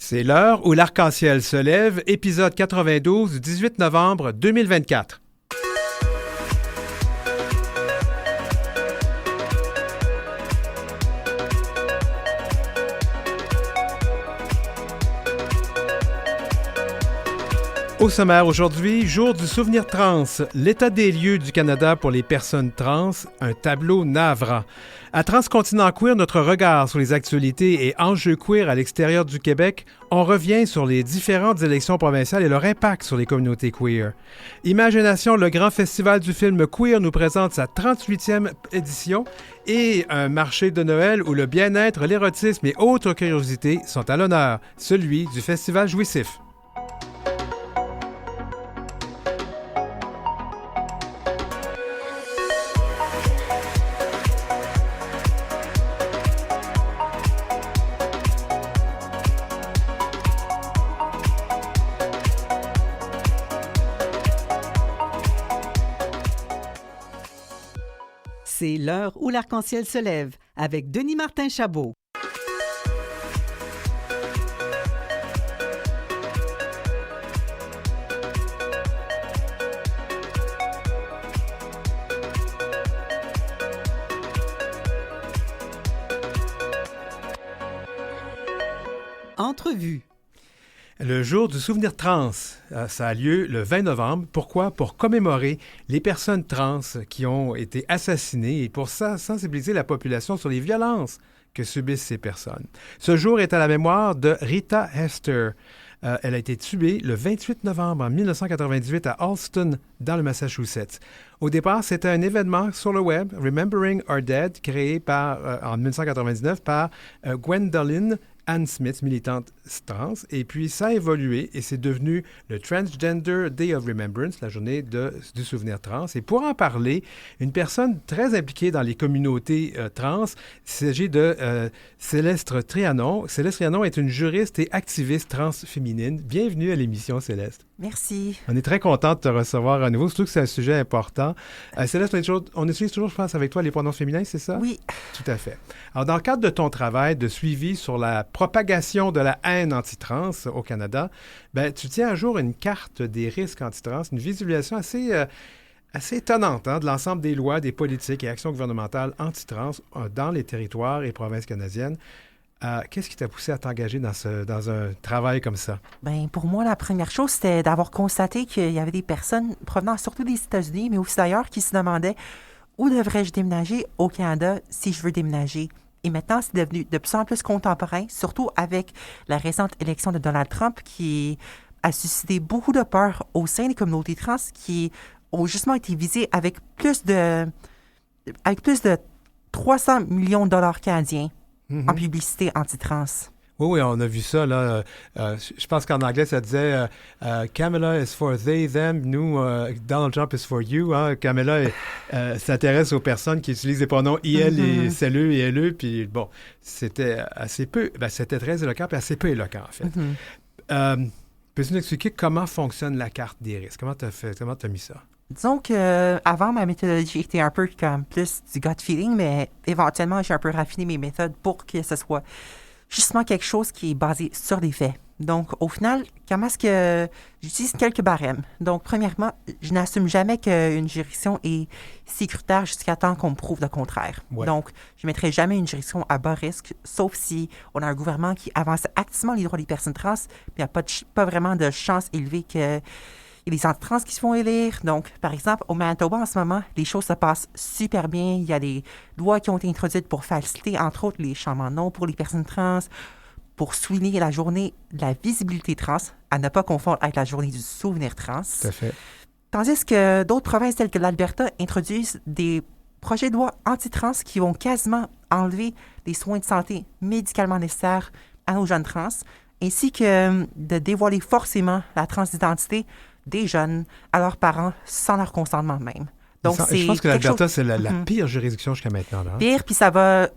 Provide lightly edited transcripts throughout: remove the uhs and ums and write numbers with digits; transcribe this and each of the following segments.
C'est l'heure où l'arc-en-ciel se lève, épisode 92 du 18 novembre 2024. Au sommaire aujourd'hui, jour du souvenir trans, l'état des lieux du Canada pour les personnes trans, un tableau navrant. À Transcontinent Queer, notre regard sur les actualités et enjeux queer à l'extérieur du Québec, on revient sur les différentes élections provinciales et leur impact sur les communautés queer. Imagination, le grand festival du film queer, nous présente sa 38e édition et un marché de Noël où le bien-être, l'érotisme et autres curiosités sont à l'honneur, celui du Festival jouissif. C'est l'heure où l'arc-en-ciel se lève avec Denis Martin Chabot. Entrevue. Le jour du souvenir trans, ça a lieu le 20 novembre. Pourquoi? Pour commémorer les personnes trans qui ont été assassinées et pour ça, sensibiliser la population sur les violences que subissent ces personnes. Ce jour est à la mémoire de Rita Hester. Elle a été tuée le 28 novembre 1998 à Allston, dans le Massachusetts. Au départ, c'était un événement sur le web, Remembering Our Dead, créé en 1999 par Gwendolyn Ann Smith, militante trans, et puis ça a évolué et c'est devenu le Transgender Day of Remembrance, la journée du souvenir trans. Et pour en parler, une personne très impliquée dans les communautés trans, il s'agit de Céleste Trianon. Céleste Trianon est une juriste et activiste trans féminine. Bienvenue à l'émission, Céleste. Merci. On est très content de te recevoir à nouveau, surtout que c'est un sujet important. Céleste, on utilise toujours, je pense, avec toi les pronoms féminins, c'est ça? Oui. Tout à fait. Alors, dans le cadre de ton travail de suivi sur la propagation de la haine anti-trans au Canada, tu tiens à jour une carte des risques anti-trans, une visualisation assez étonnante de l'ensemble des lois, des politiques et actions gouvernementales anti-trans dans les territoires et provinces canadiennes. Qu'est-ce qui t'a poussé à t'engager dans un travail comme ça? Bien, pour moi, la première chose, c'était d'avoir constaté qu'il y avait des personnes provenant surtout des États-Unis, mais aussi d'ailleurs, qui se demandaient où devrais-je déménager au Canada si je veux déménager. Et maintenant, c'est devenu de plus en plus contemporain, surtout avec la récente élection de Donald Trump qui a suscité beaucoup de peur au sein des communautés trans qui ont justement été visées avec plus de 300 millions de dollars canadiens en publicité anti-trans. Oui, on a vu ça, là. Je pense qu'en anglais, ça disait Kamala is for they, them. Nous, Donald Trump is for you. Hein? Kamala s'intéresse aux personnes qui utilisent les pronoms IL et CELE et LE. Puis bon, c'était assez peu. C'était très éloquent, puis assez peu éloquent, en fait. Peux-tu nous expliquer comment fonctionne la carte des risques? Comment tu as mis ça? Disons qu'avant, ma méthodologie était un peu comme plus du gut feeling, mais éventuellement, j'ai un peu raffiné mes méthodes pour que ce soit justement quelque chose qui est basé sur des faits. Donc, au final, comment est-ce que j'utilise quelques barèmes? Donc, premièrement, je n'assume jamais qu'une juridiction est sécuritaire jusqu'à temps qu'on me prouve le contraire. Ouais. Donc, je ne mettrai jamais une juridiction à bas risque, sauf si on a un gouvernement qui avance activement les droits des personnes trans, puis il n'y a pas vraiment de chance élevée que il y a des anti-trans qui se font élire. Donc, par exemple, au Manitoba, en ce moment, les choses se passent super bien. Il y a des lois qui ont été introduites pour faciliter, entre autres, les changements de nom pour les personnes trans, pour souligner la journée de la visibilité trans, à ne pas confondre avec la journée du souvenir trans. Tout à fait. Tandis que d'autres provinces telles que l'Alberta introduisent des projets de loi anti-trans qui vont quasiment enlever les soins de santé médicalement nécessaires à nos jeunes trans, ainsi que de dévoiler forcément la transidentité des jeunes à leurs parents sans leur consentement même. Donc, je pense que l'Alberta, c'est la pire juridiction jusqu'à maintenant. Là. Pire, puis ça va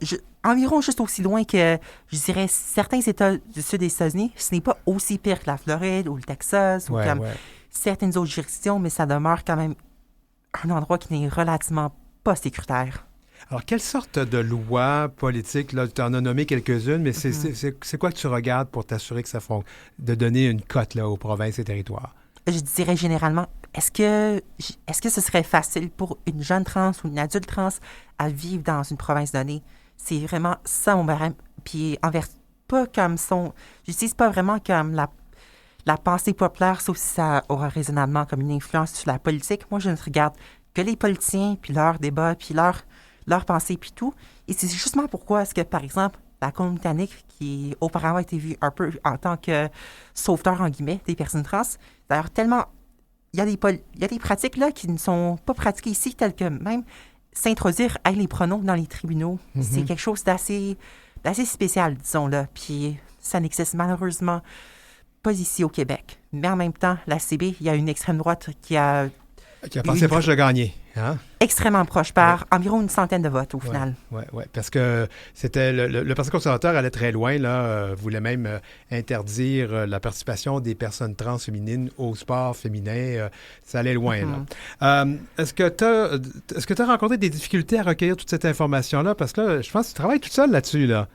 environ juste aussi loin que, je dirais, certains États du sud des États-Unis. Ce n'est pas aussi pire que la Floride ou le Texas ou comme certaines autres juridictions, mais ça demeure quand même un endroit qui n'est relativement pas sécuritaire. Alors, quelle sorte de loi politique, là, tu en as nommé quelques-unes, mais c'est quoi que tu regardes pour t'assurer que ça fonctionne, de donner une cote là, aux provinces et territoires? Je dirais généralement, est-ce que ce serait facile pour une jeune trans ou une adulte trans à vivre dans une province donnée? C'est vraiment ça mon barème. Puis pas comme j'utilise pas vraiment comme la pensée populaire, sauf si ça aura raisonnablement comme une influence sur la politique. Moi, je ne regarde que les politiciens, puis leurs débats, puis leurs pensées, puis tout. Et c'est justement pourquoi est-ce que, par exemple, la Colombie-Britannique, qui auparavant a été vue un peu en tant que sauveteur, en guillemets, des personnes trans, d'ailleurs, tellement... Il y a des pratiques là qui ne sont pas pratiquées ici, telles que même s'introduire avec les pronoms dans les tribunaux. C'est quelque chose d'assez spécial, disons-là. Puis ça n'existe malheureusement pas ici au Québec. Mais en même temps, la CB, il y a une extrême droite qui a pensé proche de gagner. Hein? Extrêmement proche, par environ une centaine de votes au final. Oui, parce que c'était le Parti conservateur allait très loin, là, voulait même interdire la participation des personnes trans féminines au sport féminin. Ça allait loin, là. Est-ce que tu as rencontré des difficultés à recueillir toute cette information-là? Parce que là, je pense que tu travailles toute seule là-dessus, là.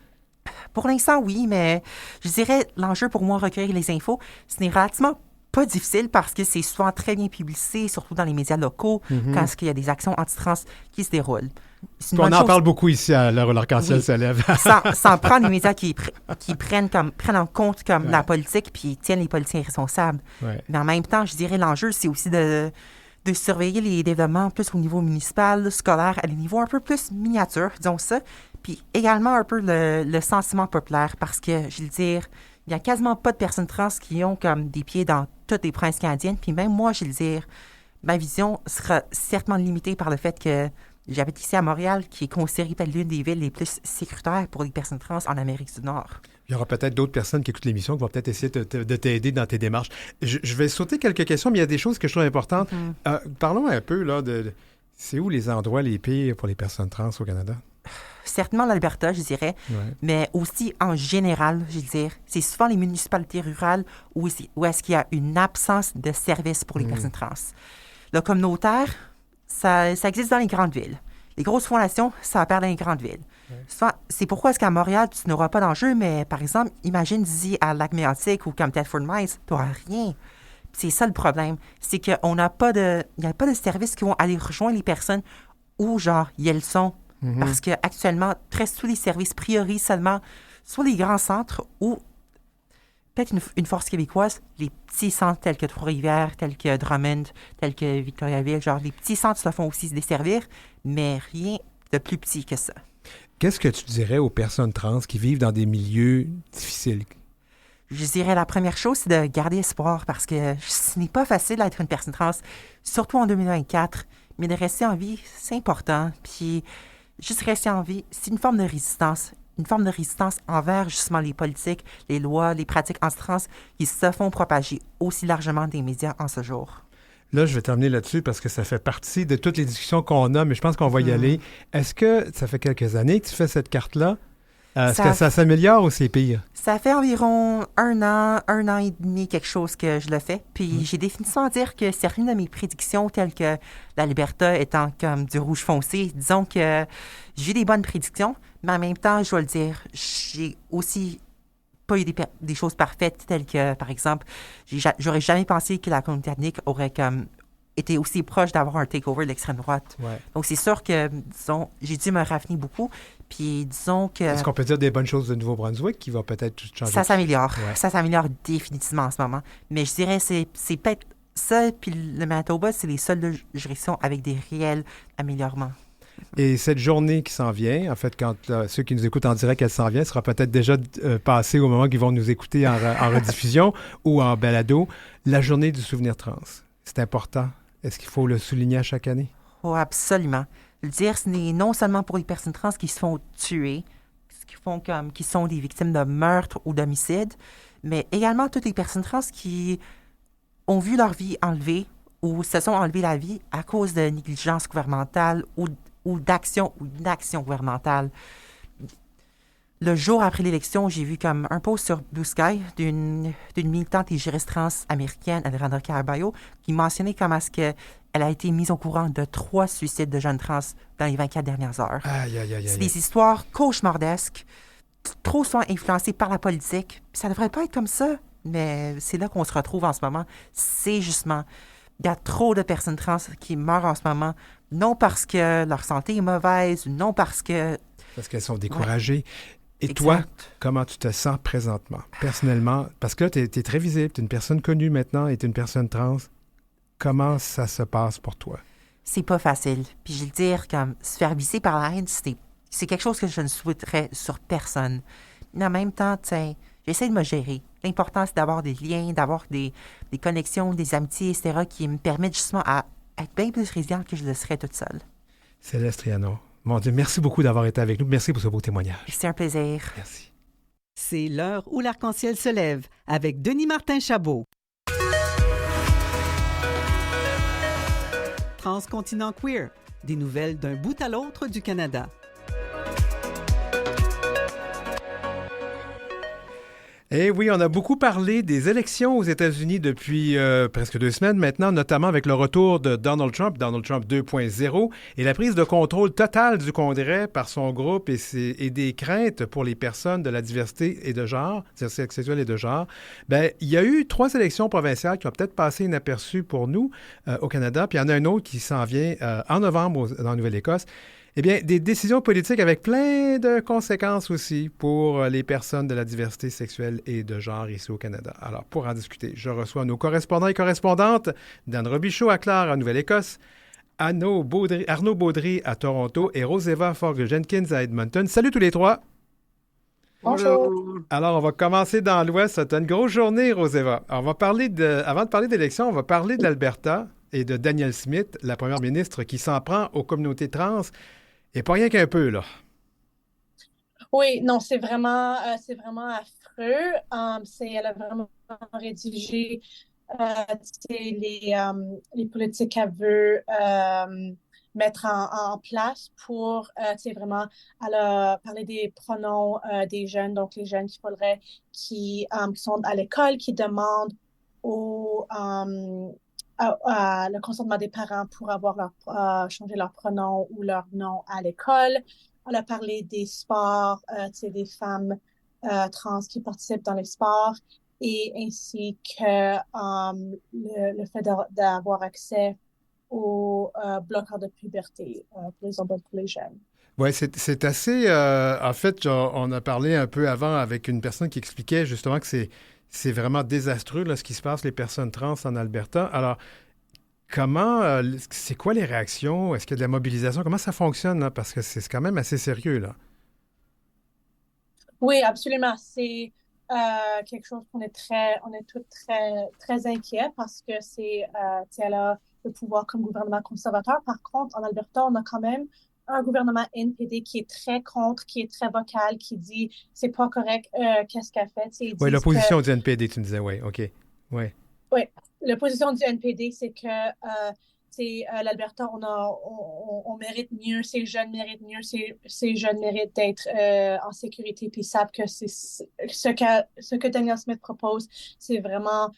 Pour l'instant, oui, mais je dirais l'enjeu pour moi, recueillir les infos, ce n'est relativement pas difficile parce que c'est souvent très bien publicité, surtout dans les médias locaux, quand il y a des actions anti-trans qui se déroulent. On en parle beaucoup ici à l'heure où l'arc-en-ciel se lève. sans prendre les médias qui prennent en compte comme la politique puis tiennent les politiciens responsables. Ouais. Mais en même temps, je dirais l'enjeu, c'est aussi de surveiller les développements plus au niveau municipal, scolaire, à des niveaux un peu plus miniatures, disons ça. Puis également un peu le sentiment populaire parce que, je veux dire, il n'y a quasiment pas de personnes trans qui ont comme des pieds dans toutes les provinces canadiennes. Puis même moi, je veux dire, ma vision sera certainement limitée par le fait que j'habite ici à Montréal, qui est considérée comme l'une des villes les plus sécuritaires pour les personnes trans en Amérique du Nord. Il y aura peut-être d'autres personnes qui écoutent l'émission qui vont peut-être essayer de t'aider dans tes démarches. Je vais sauter quelques questions, mais il y a des choses que je trouve importantes. Parlons un peu là, c'est où les endroits les pires pour les personnes trans au Canada? Certainement l'Alberta, je dirais, mais aussi en général, je veux dire, c'est souvent les municipalités rurales où est-ce qu'il y a une absence de services pour les personnes trans. Le communautaire, ça existe dans les grandes villes. Les grosses fondations, ça apparaît dans les grandes villes. Souvent, c'est pourquoi est-ce qu'à Montréal, tu n'auras pas d'enjeu, mais par exemple, imagine d'ici à Lac-Mégantic ou comme Thetford-Mines, tu n'auras rien. C'est ça le problème, c'est qu'il n'y a pas de services qui vont aller rejoindre les personnes où, genre, elles sont. Parce qu'actuellement, presque tous les services priorisent seulement soit les grands centres ou peut-être une force québécoise, les petits centres tels que Trois-Rivières, tels que Drummond, tels que Victoriaville. Genre, les petits centres se font aussi desservir, mais rien de plus petit que ça. Qu'est-ce que tu dirais aux personnes trans qui vivent dans des milieux difficiles? Je dirais la première chose, c'est de garder espoir parce que ce n'est pas facile d'être une personne trans, surtout en 2024, mais de rester en vie, c'est important. Puis, juste rester en vie, c'est une forme de résistance envers justement les politiques, les lois, les pratiques anti-trans qui se font propager aussi largement des médias en ce jour. Là, je vais terminer là-dessus parce que ça fait partie de toutes les discussions qu'on a, mais je pense qu'on va y aller. Est-ce que ça fait quelques années que tu fais cette carte-là? Est-ce que ça s'améliore ou c'est pire? Ça fait environ un an et demi, quelque chose que je le fais. Puis j'ai définitivement à dire que certaines de mes prédictions, telles que l'Alberta étant comme du rouge foncé, disons que j'ai des bonnes prédictions, mais en même temps, je dois le dire, j'ai aussi pas eu des choses parfaites, telles que, par exemple, j'aurais jamais pensé que la Colombie-Britannique aurait comme été aussi proche d'avoir un takeover de l'extrême droite. Ouais. Donc, c'est sûr que, disons, j'ai dû me raffiner beaucoup. Puis, disons que... Est-ce qu'on peut dire des bonnes choses de Nouveau-Brunswick qui va peut-être changer? Ça s'améliore. Ouais. Ça s'améliore définitivement en ce moment. Mais je dirais c'est peut-être ça, puis le Manitoba, c'est les seules juridictions avec des réels amélioремents. Et cette journée qui s'en vient, en fait, quand ceux qui nous écoutent en direct, elle s'en vient, sera peut-être déjà passée au moment qu'ils vont nous écouter en rediffusion ou en balado, la journée du souvenir trans. C'est important. Est-ce qu'il faut le souligner à chaque année? Oh, absolument. Le dire, ce n'est non seulement pour les personnes trans qui se font tuer, qui sont des victimes de meurtre ou d'homicide, mais également toutes les personnes trans qui ont vu leur vie enlevée ou se sont enlevées la vie à cause de négligence gouvernementale ou d'action ou d'inaction gouvernementale. le jour après l'élection, j'ai vu comme un post sur Blue Sky d'une militante et juriste trans américaine, Alejandra Caraballo, qui mentionnait comment est-ce qu'elle a été mise au courant de 3 suicides de jeunes trans dans les 24 dernières heures. Aïe, aïe, aïe, C'est aïe. des histoires cauchemardesques, trop souvent influencées par la politique. Ça devrait pas être comme ça, mais c'est là qu'on se retrouve en ce moment. C'est justement, il y a trop de personnes trans qui meurent en ce moment, non parce que leur santé est mauvaise, non parce que... Parce qu'elles sont découragées. Et Exact. toi, comment tu te sens présentement, personnellement? Parce que là, tu es très visible, tu es une personne connue maintenant et tu es une personne trans. Comment ça se passe pour toi? C'est pas facile. Puis je vais le dire, comme se faire visser par la haine, c'est quelque chose que je ne souhaiterais sur personne. Mais en même temps, j'essaie de me gérer. L'important, c'est d'avoir des liens, d'avoir des connexions, des amitiés, etc., qui me permettent justement à être bien plus résiliente que je le serais toute seule. Céleste Triano, mon Dieu, merci beaucoup d'avoir été avec nous. Merci pour ce beau témoignage. C'est un plaisir. Merci. C'est l'heure où l'arc-en-ciel se lève avec Denis Martin Chabot. Transcontinent queer, des nouvelles d'un bout à l'autre du Canada. Eh oui, on a beaucoup parlé des élections aux États-Unis depuis presque 2 semaines maintenant, notamment avec le retour de Donald Trump 2.0, et la prise de contrôle totale du Congrès par son groupe et des craintes pour les personnes de la diversité et de genre, diversité sexuelle et de genre. Bien, il y a eu 3 élections provinciales qui ont peut-être passé inaperçues pour nous au Canada, puis il y en a une autre qui s'en vient en novembre en Nouvelle-Écosse. Eh bien, des décisions politiques avec plein de conséquences aussi pour les personnes de la diversité sexuelle et de genre ici au Canada. Alors, pour en discuter, je reçois nos correspondants et correspondantes, Dan Robichaud à Clare, en Nouvelle-Écosse, Arnaud Baudry à Toronto et Roseva Forgue-Jenkins à Edmonton. Salut tous les 3! Bonjour. Alors, on va commencer dans l'Ouest. C'était une grosse journée, Roseva. Alors, avant de parler d'élections, on va parler de l'Alberta et de Danielle Smith, la première ministre qui s'en prend aux communautés trans. Et pas rien qu'un peu, là. Oui, non, c'est vraiment affreux. Elle a vraiment rédigé les politiques qu'elle veut mettre en place pour, vraiment, elle a parlé des pronoms des jeunes, donc les jeunes qui sont à l'école, qui demandent le consentement des parents pour changer leur pronom ou leur nom à l'école. On a parlé des sports, des femmes trans qui participent dans les sports et ainsi que le fait d'avoir accès aux bloqueurs de puberté pour les hommes, pour les jeunes. Oui, c'est assez... en fait, on a parlé un peu avant avec une personne qui expliquait justement que c'est vraiment désastreux là, ce qui se passe les personnes trans en Alberta. Alors, c'est quoi les réactions? Est-ce qu'il y a de la mobilisation? Comment ça fonctionne? Là? Parce que c'est quand même assez sérieux, là. Oui, absolument. C'est quelque chose on est tous très inquiets parce que elle a le pouvoir comme gouvernement conservateur. Par contre, en Alberta, on a quand même un gouvernement NPD qui est très contre, qui est très vocal, qui dit c'est pas correct, qu'est-ce qu'elle fait. Oui, l'opposition du NPD, tu me disais, oui, OK. Oui. Oui, la position du NPD, c'est que l'Alberta, on mérite mieux, ces jeunes méritent mieux, ces jeunes méritent d'être en sécurité, puis savent que c'est ce que Danielle Smith propose, c'est vraiment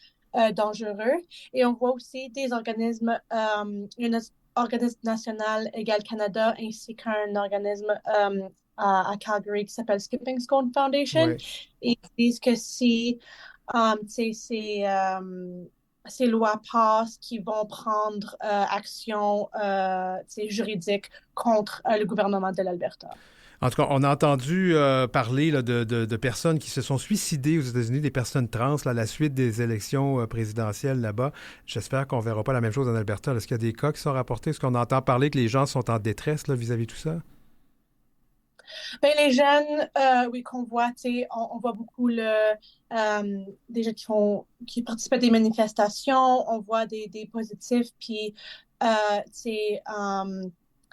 dangereux. Et on voit aussi des organismes, un organisme national Égal Canada, ainsi qu'un organisme à Calgary qui s'appelle Skipping Stone Foundation. Ouais. Et ils disent que si ces lois passent qui vont prendre action juridique contre le gouvernement de l'Alberta. En tout cas, on a entendu parler là, de personnes qui se sont suicidées aux États-Unis, des personnes trans, là, à la suite des élections présidentielles là-bas. J'espère qu'on ne verra pas la même chose en Alberta. Est-ce qu'il y a des cas qui sont rapportés? Est-ce qu'on entend parler que les gens sont en détresse là, vis-à-vis de tout ça? Ben, les jeunes, oui, qu'on voit, on voit beaucoup des gens qui participent à des manifestations, on voit des positifs, puis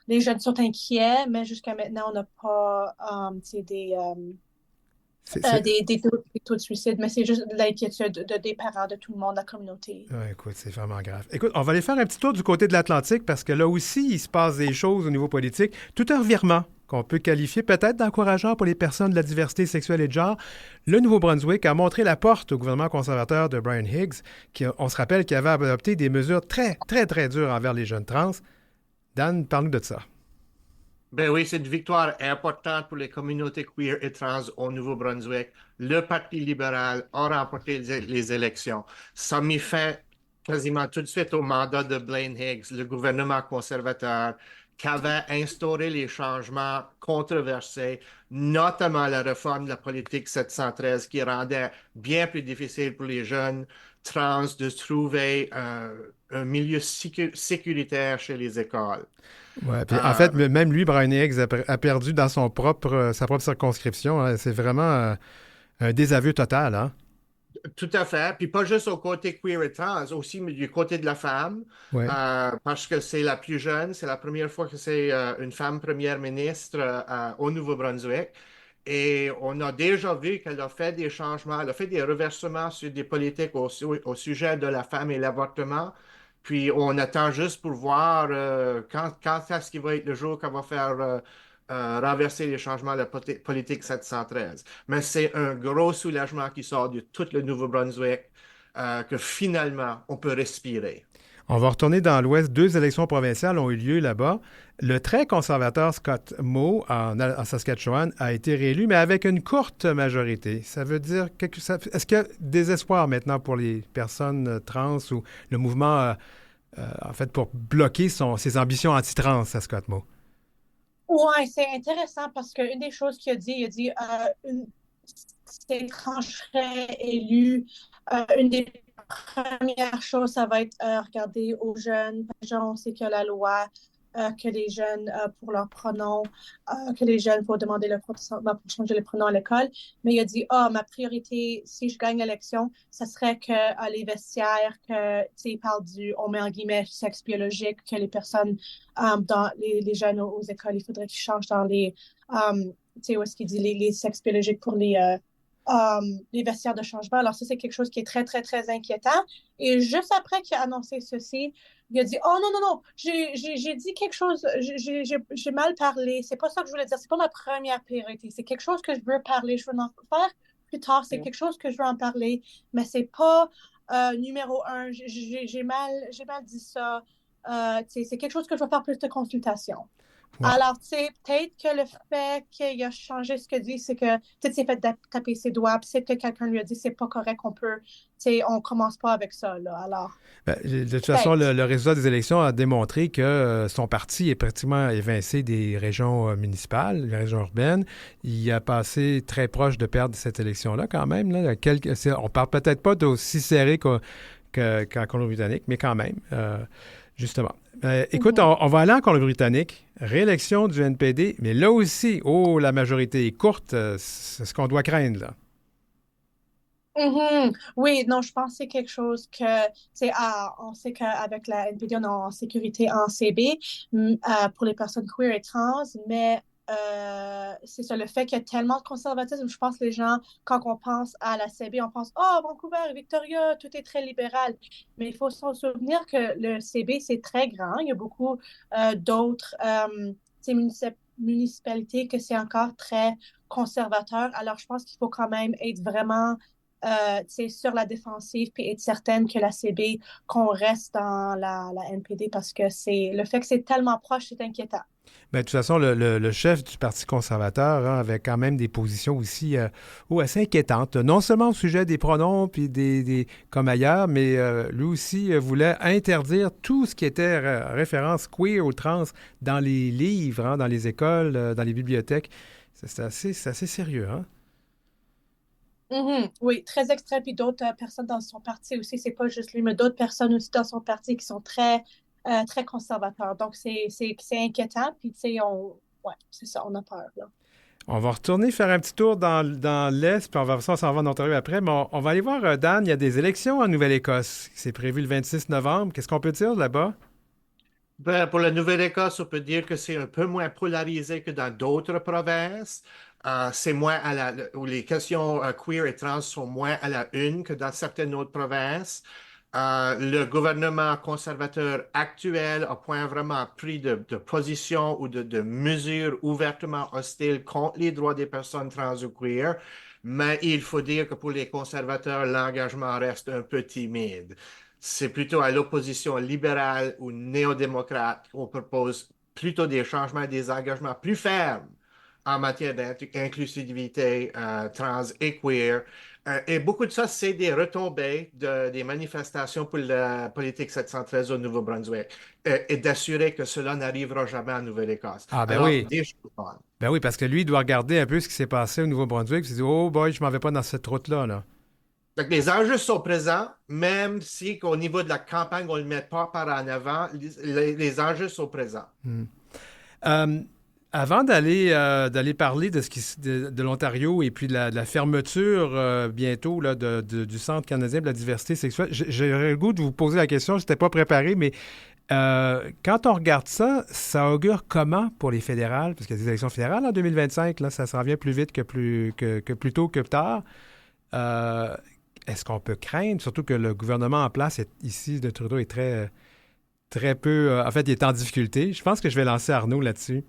les jeunes sont inquiets, mais jusqu'à maintenant, on n'a pas des taux de suicide, mais c'est juste l'inquiétude des parents, de tout le monde, de la communauté. Ouais, écoute, c'est vraiment grave. Écoute, on va aller faire un petit tour du côté de l'Atlantique parce que là aussi, il se passe des choses au niveau politique. Tout un revirement qu'on peut qualifier peut-être d'encourageant pour les personnes de la diversité sexuelle et de genre. Le Nouveau-Brunswick a montré la porte au gouvernement conservateur de Brian Higgs, qui, on se rappelle, qui avait adopté des mesures très, très, très dures envers les jeunes trans. Dan, parle-nous de ça. Ben oui, c'est une victoire importante pour les communautés queer et trans au Nouveau-Brunswick. Le Parti libéral a remporté les élections. Ça a mis fin quasiment tout de suite au mandat de Blaine Higgs, le gouvernement conservateur, qui avait instauré les changements controversés, notamment la réforme de la politique 713, qui rendait bien plus difficile pour les jeunes trans de trouver un milieu sécuritaire chez les écoles. Ouais, puis en fait, même lui, Brian Higgs, a perdu dans sa propre circonscription. Hein. C'est vraiment un désaveu total. Hein? Tout à fait. Puis pas juste au côté queer et trans, aussi mais du côté de la femme, Ouais. parce que c'est la plus jeune, c'est la première fois que c'est une femme première ministre au Nouveau-Brunswick. Et on a déjà vu qu'elle a fait des changements, elle a fait des reversements sur des politiques au sujet de la femme et l'avortement. Puis on attend juste pour voir quand est-ce qu'il va être le jour qu'on va faire renverser les changements de la politique 713. Mais c'est un gros soulagement qui sort de tout le Nouveau-Brunswick que finalement on peut respirer. On va retourner dans l'Ouest. 2 élections provinciales ont eu lieu là-bas. Le très conservateur Scott Moe, en Saskatchewan, a été réélu, mais avec une courte majorité. Ça veut dire est-ce qu'il y a des espoirs maintenant pour les personnes trans ou le mouvement, en fait, pour bloquer ses ambitions anti-trans à Scott Moe? Oui, c'est intéressant parce qu'une des choses qu'il a dit, ces trancherais élus, une des premières choses, ça va être regarder aux jeunes. Genre, on sait que la loi, que les jeunes, pour leurs pronoms, que les jeunes, pour demander leur pour changer les pronoms à l'école. Mais il a dit, ma priorité, si je gagne l'élection, ça serait que les vestiaires, que, tu sais, il parle on met en guillemets, sexe biologique, que les personnes, dans les jeunes aux écoles, il faudrait qu'ils changent dans tu sais, où est-ce qu'il dit les sexes biologiques pour les vestiaires de changement. Alors, ça, c'est quelque chose qui est très, très, très inquiétant. Et juste après qu'il a annoncé ceci, il a dit, oh non, non, non, j'ai dit quelque chose, j'ai mal parlé. C'est pas ça que je voulais dire. C'est pas ma première priorité. C'est quelque chose que je veux parler. Je veux en faire plus tard. C'est quelque chose que je veux en parler. Mais c'est pas numéro un. J'ai mal dit ça. C'est quelque chose que je vais faire plus de consultation. Wow. Alors, tu sais, peut-être que le fait qu'il a changé ce qu'il dit, c'est que peut-être s'est fait taper ses doigts, puis peut-être que quelqu'un lui a dit c'est pas correct, on commence pas avec ça, là. Alors. De toute façon, le résultat des élections a démontré que son parti est pratiquement évincé des régions municipales, des régions urbaines. Il a passé très proche de perdre cette élection-là, quand même. Là. On parle peut-être pas d'aussi serré qu'en Colombie-Britannique, mais quand même, justement. Écoute, on va aller en Colombie-Britannique. Réélection du NPD, mais là aussi, la majorité est courte. C'est ce qu'on doit craindre, là. Oui, non, je pense que c'est quelque chose que, on sait qu'avec la NPD, on est en sécurité en CB pour les personnes queer et trans, mais c'est ça, le fait qu'il y a tellement de conservatisme, je pense que les gens, quand on pense à la CB, on pense, Vancouver et Victoria, tout est très libéral. Mais il faut se souvenir que le CB, c'est très grand. Il y a beaucoup d'autres municipalités que c'est encore très conservateur. Alors, je pense qu'il faut quand même être vraiment sur la défensive puis être certaine que la CB, qu'on reste dans la NPD parce que le fait que c'est tellement proche, c'est inquiétant. Bien, de toute façon, le chef du Parti conservateur avait quand même des positions aussi assez inquiétantes, non seulement au sujet des pronoms puis comme ailleurs, mais lui aussi voulait interdire tout ce qui était référence queer ou trans dans les livres, dans les écoles, dans les bibliothèques. C'est assez sérieux, hein? Oui, très extrait, puis d'autres personnes dans son parti aussi, c'est pas juste lui, mais d'autres personnes aussi dans son parti qui sont très, très conservateurs. Donc, c'est inquiétant, puis tu sais, ouais, c'est ça, on a peur, là. On va retourner faire un petit tour dans l'Est, puis on s'en va en Ontario après, mais on va aller voir, Dan, il y a des élections en Nouvelle-Écosse. C'est prévu le 26 novembre. Qu'est-ce qu'on peut dire là-bas? Ben, pour la Nouvelle-Écosse, on peut dire que c'est un peu moins polarisé que dans d'autres provinces. C'est moins où les questions queer et trans sont moins à la une que dans certaines autres provinces. Le gouvernement conservateur actuel n'a point vraiment pris de position ou de mesures ouvertement hostiles contre les droits des personnes trans ou queer, mais il faut dire que pour les conservateurs, l'engagement reste un peu timide. C'est plutôt à l'opposition libérale ou néo-démocrate qu'on propose plutôt des changements et des engagements plus fermes en matière d'inclusivité trans et queer. Et beaucoup de ça, c'est des retombées des manifestations pour la politique 713 au Nouveau-Brunswick et d'assurer que cela n'arrivera jamais en Nouvelle-Écosse. Ah, ben Alors, oui. des choses bonnes. Ben oui, parce que lui, il doit regarder un peu ce qui s'est passé au Nouveau-Brunswick. Il se dit, oh boy, je m'en vais pas dans cette route-là, là. Donc, les enjeux sont présents, même si au niveau de la campagne, on ne le met pas par en avant, les enjeux sont présents. Euh, Avant d'aller parler de, de l'Ontario et puis de la fermeture bientôt là, du Centre canadien de la diversité sexuelle, j'aurais le goût de vous poser la question, je n'étais pas préparé, mais quand on regarde ça, ça augure comment pour les fédérales? Parce qu'il y a des élections fédérales en 2025, là, ça s'en vient plus vite que plus tôt que tard. Euh, Est-ce qu'on peut craindre, surtout que le gouvernement en place ici de Trudeau est très peu... en fait, il est en difficulté. Je pense que je vais lancer Arnaud là-dessus.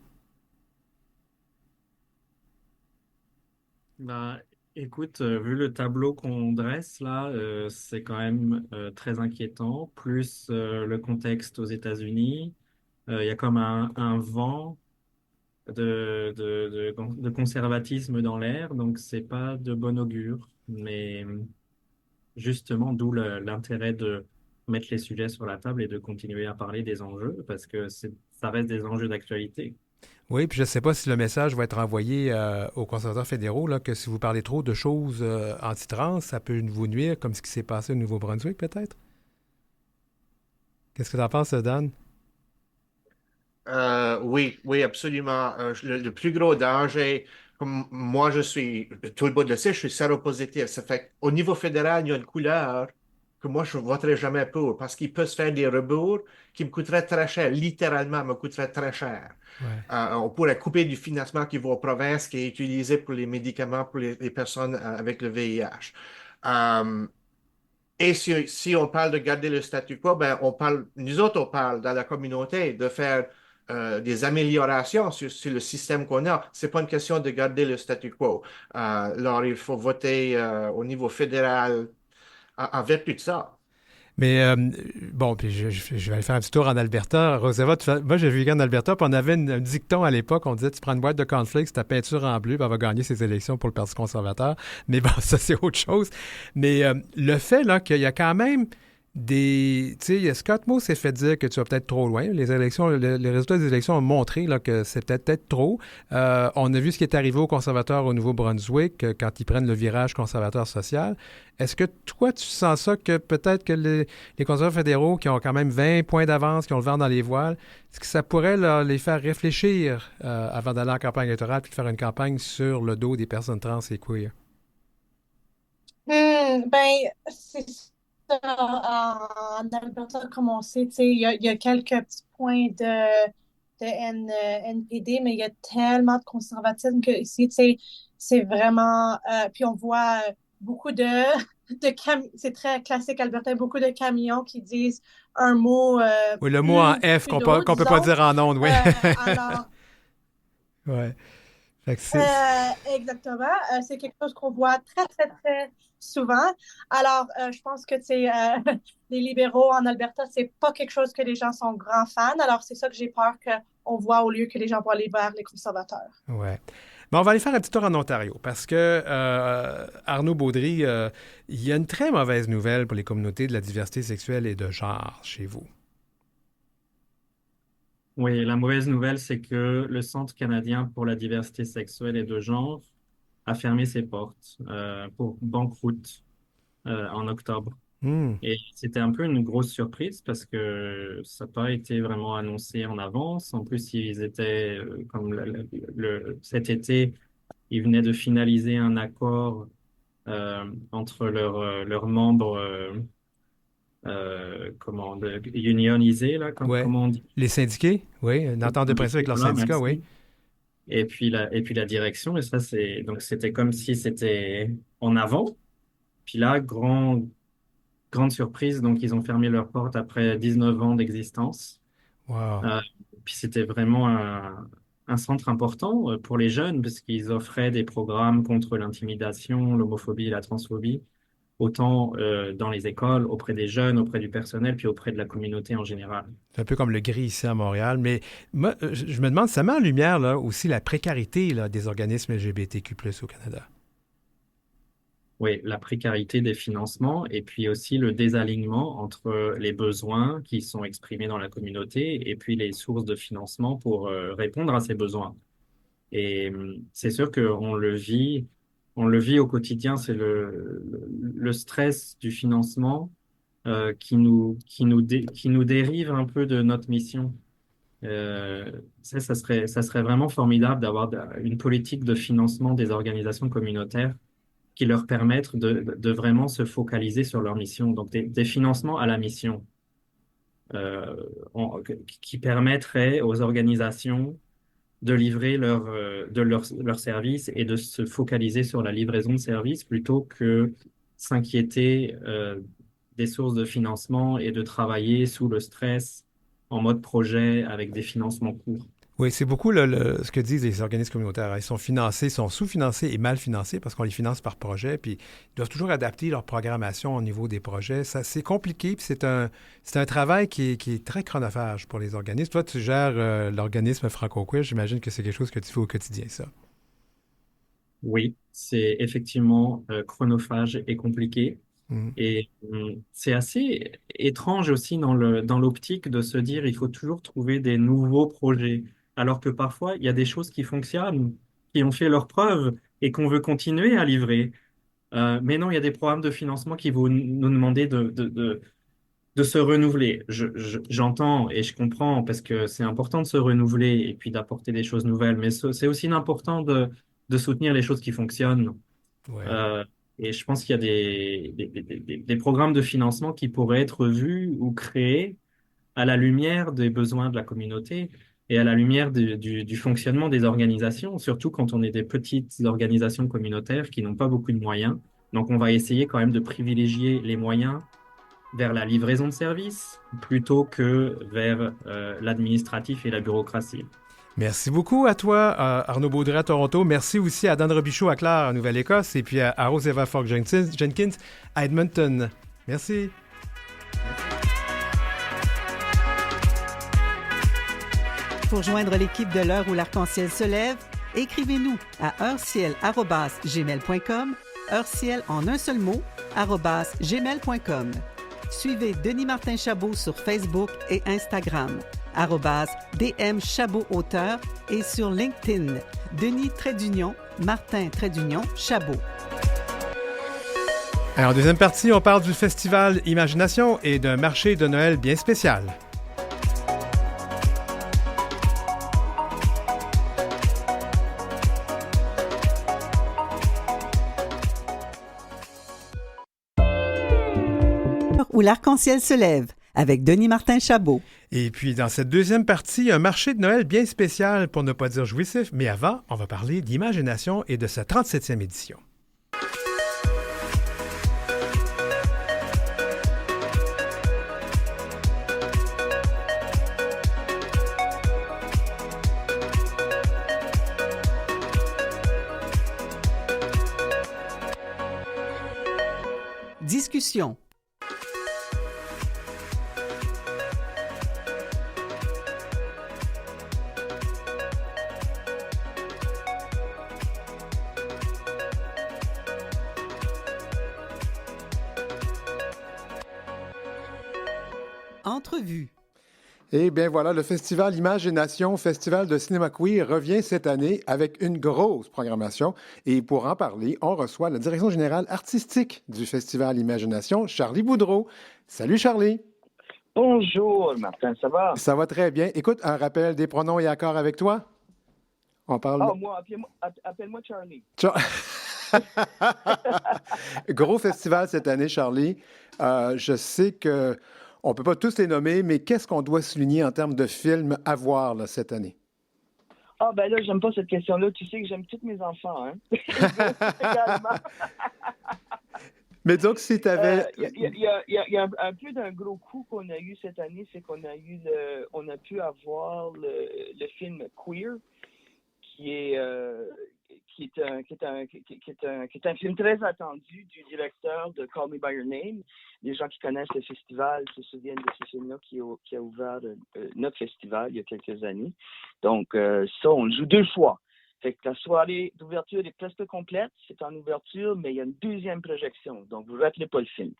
Bah, écoute, vu le tableau qu'on dresse là, c'est quand même très inquiétant. Plus le contexte aux États-Unis, il y a comme un vent de conservatisme dans l'air, donc c'est pas de bon augure. Mais justement, d'où l'intérêt de mettre les sujets sur la table et de continuer à parler des enjeux, parce que ça reste des enjeux d'actualité. Oui, puis je ne sais pas si le message va être envoyé aux conservateurs fédéraux, là, que si vous parlez trop de choses anti-trans, ça peut vous nuire, comme ce qui s'est passé au Nouveau-Brunswick, peut-être? Qu'est-ce que tu en penses, Dan? Oui, oui, absolument. Le plus gros danger, comme moi, tout le monde le sait, je suis séropositif. Ça fait qu'au niveau fédéral, il y a une couleur que moi, je ne voterai jamais pour parce qu'il peut se faire des rebours qui me coûteraient très cher, littéralement me coûteraient très cher. Ouais. On pourrait couper du financement qui va aux provinces, qui est utilisé pour les médicaments pour les personnes avec le VIH. Euh, et si on parle de garder le statu quo, ben nous autres, on parle dans la communauté de faire des améliorations sur le système qu'on a. C'est pas une question de garder le statu quo. Alors, il faut voter au niveau fédéral en vertu de ça. Mais bon, puis je vais aller faire un petit tour en Alberta. Roosevelt, moi j'ai vécu en Alberta, puis on avait un dicton à l'époque, on disait tu prends une boîte de cornflakes, ta peinture en bleu, puis elle va gagner ses élections pour le Parti conservateur. Mais bon, ça c'est autre chose. Mais le fait là qu'il y a quand même des... Tu sais, Scott Moe s'est fait dire que tu vas peut-être trop loin. Les élections, les résultats des élections ont montré là, que c'est peut-être trop. On a vu ce qui est arrivé aux conservateurs au Nouveau-Brunswick quand ils prennent le virage conservateur social. Est-ce que toi, tu sens ça que peut-être que les conservateurs fédéraux qui ont quand même 20 points d'avance, qui ont le vent dans les voiles, est-ce que ça pourrait là, les faire réfléchir avant d'aller en campagne électorale puis de faire une campagne sur le dos des personnes trans et queer? Ben, c'est ça. En Alberta, comme on sait, tu sais, il y a quelques petits points de NPD, mais il y a tellement de conservatisme que ici, tu sais, c'est vraiment. Puis on voit beaucoup c'est très classique albertain, beaucoup de camions qui disent un mot Oui, le mot en plus F que d'autres, qu'on peut pas disons. dire en ondes, oui. Alors, Ouais. Fait que exactement. C'est quelque chose qu'on voit très, très, très souvent. Alors, je pense que les libéraux en Alberta, c'est pas quelque chose que les gens sont grands fans. Alors, c'est ça que j'ai peur qu'on voit au lieu que les gens voient aller vers les conservateurs. ouais. Bon, on va aller faire un petit tour en Ontario parce que Arnaud Baudry, il y a une très mauvaise nouvelle pour les communautés de la diversité sexuelle et de genre chez vous. Oui, la mauvaise nouvelle, c'est que le Centre canadien pour la diversité sexuelle et de genre a fermé ses portes pour banqueroute en octobre. Hmm. Et c'était un peu une grosse surprise parce que ça n'a pas été vraiment annoncé en avance. En plus, ils étaient, comme cet été, ils venaient de finaliser un accord entre leurs membres, unionisés, là, Ouais. comment on dit? Les syndiqués, oui, une entente de principe avec leurs Voilà, syndicats, oui. merci. Et puis la direction, et ça, donc c'était comme si c'était en avant. Puis là, grande surprise. Donc, ils ont fermé leurs portes après 19 ans d'existence. Wow. Euh, Puis c'était vraiment un centre important pour les jeunes parce qu'ils offraient des programmes contre l'intimidation, l'homophobie et la transphobie, autant dans les écoles, auprès des jeunes, auprès du personnel, puis auprès de la communauté en général. C'est un peu comme le gris ici à Montréal. Mais moi, je me demande, ça met en lumière là, aussi la précarité là, des organismes LGBTQ+ au Canada. Oui, la précarité des financements et puis aussi le désalignement entre les besoins qui sont exprimés dans la communauté et puis les sources de financement pour répondre à ces besoins. Et c'est sûr on le vit au quotidien, c'est le stress du financement qui nous dérive un peu de notre mission. Ça serait vraiment formidable d'avoir une politique de financement des organisations communautaires qui leur permettent de vraiment se focaliser sur leur mission. Donc des financements à la mission euh, qui permettraient aux organisations de livrer leurs services et de se focaliser sur la livraison de services plutôt que s'inquiéter des sources de financement et de travailler sous le stress en mode projet avec des financements courts. Oui, c'est beaucoup ce que disent les organismes communautaires. Ils sont financés, sont sous-financés et mal financés parce qu'on les finance par projet, puis ils doivent toujours adapter leur programmation au niveau des projets. Ça, c'est compliqué, puis c'est un travail qui est très chronophage pour les organismes. Toi, tu gères l'organisme Franco-Queer. J'imagine que c'est quelque chose que tu fais au quotidien, ça. Oui, c'est effectivement chronophage et compliqué. Mhm. Et c'est assez étrange aussi dans l'optique de se dire il faut toujours trouver des nouveaux projets, alors que parfois il y a des choses qui fonctionnent, qui ont fait leurs preuves et qu'on veut continuer à livrer. Mais non, il y a des programmes de financement qui vont nous demander de se renouveler. J'entends et je comprends parce que c'est important de se renouveler et puis d'apporter des choses nouvelles, mais c'est aussi important de soutenir les choses qui fonctionnent. Ouais. Euh, et je pense qu'il y a des programmes de financement qui pourraient être vus ou créés à la lumière des besoins de la communauté et à la lumière du fonctionnement des organisations, surtout quand on est des petites organisations communautaires qui n'ont pas beaucoup de moyens. Donc, on va essayer quand même de privilégier les moyens vers la livraison de services plutôt que vers l'administratif et la bureaucratie. Merci beaucoup à toi, Arnaud Baudry à Toronto. Merci aussi à Dan Robichaud à Clare, en Nouvelle-Écosse, et puis à Roseva Falk-Jenkins à Edmonton. Merci. Pour joindre l'équipe de l'heure où l'arc-en-ciel se lève, écrivez-nous à heureciel@gmail.com, heureciel en un seul mot, @gmail.com. Suivez Denis Martin Chabot sur Facebook et Instagram, @DM Chabot Auteur et sur LinkedIn, Denis Martin Chabot. Alors, en deuxième partie, on parle du festival Imagination et d'un marché de Noël bien spécial. Où l'arc-en-ciel se lève, avec Denis Martin Chabot. Et puis, dans cette deuxième partie, un marché de Noël bien spécial, pour ne pas dire jouissif. Mais avant, on va parler d'Imagination et de sa 37e édition. Discussion. Entrevue. Eh bien voilà, le festival Imagination, festival de cinéma queer, revient cette année avec une grosse programmation. Et pour en parler, on reçoit la direction générale artistique du festival Imagination, Charlie Boudreau. Salut Charlie. Bonjour Martin, ça va? Ça va très bien. Écoute, un rappel des pronoms et accords avec toi? On parle... Ah, moi, appelle-moi Charlie. Gros festival cette année, Charlie. Je sais que on ne peut pas tous les nommer, mais qu'est-ce qu'on doit souligner en termes de films à voir là, cette année? Ah, ben là, j'aime pas cette question-là. Tu sais que j'aime tous mes enfants, hein? Mais donc, si tu avais... Il y a un peu d'un gros coup qu'on a eu cette année, c'est qu'on a pu avoir le film Queer, qui est un film très attendu du directeur de Call Me By Your Name. Les gens qui connaissent le festival se souviennent de ce film-là qui a ouvert notre festival il y a quelques années. Donc, ça, on le joue 2 fois. Fait que la soirée d'ouverture est presque complète. C'est en ouverture, mais il y a une deuxième projection. Donc, vous ne ratez pas le film.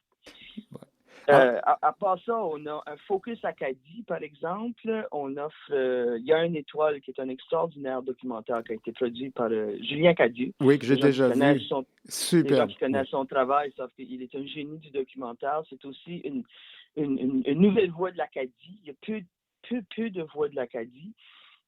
À part ça, on a un Focus Acadie, par exemple. On offre Il y a une étoile, qui est un extraordinaire documentaire qui a été produit par Julien Cadieux. Oui, que j'ai déjà vu. Super. Les gens qui connaissent son travail savent qu'il est un génie du documentaire. C'est aussi une nouvelle voix de l'Acadie. Il y a peu de voix de l'Acadie.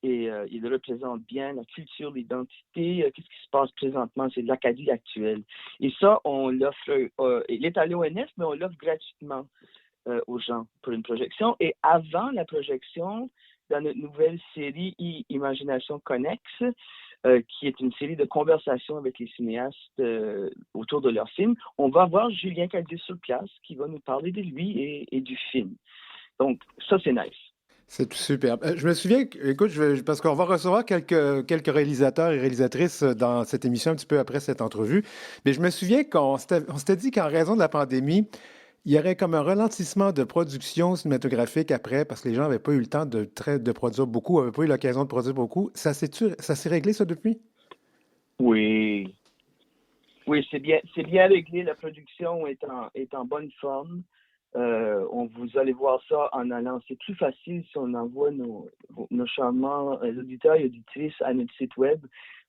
Et il représente bien la culture, l'identité. Qu'est-ce qui se passe présentement? C'est l'Acadie actuelle. Et ça, on l'offre, il est à l'ONF, mais on l'offre gratuitement aux gens pour une projection. Et avant la projection, dans notre nouvelle série Imagination Connexe, qui est une série de conversations avec les cinéastes autour de leur film, on va voir Julien Cadieux sur place qui va nous parler de lui et du film. Donc, ça, c'est nice. C'est super. Je me souviens, écoute, parce qu'on va recevoir quelques réalisateurs et réalisatrices dans cette émission un petit peu après cette entrevue, mais je me souviens qu'on s'était dit qu'en raison de la pandémie, il y aurait comme un ralentissement de production cinématographique après, parce que les gens n'avaient pas eu le temps de produire beaucoup, n'avaient pas eu l'occasion de produire beaucoup. Ça s'est réglé, ça, depuis? Oui. Oui, c'est bien réglé. La production est en bonne forme. Vous allez voir ça en allant. C'est plus facile si on envoie nos charmants auditeurs et auditrices à notre site web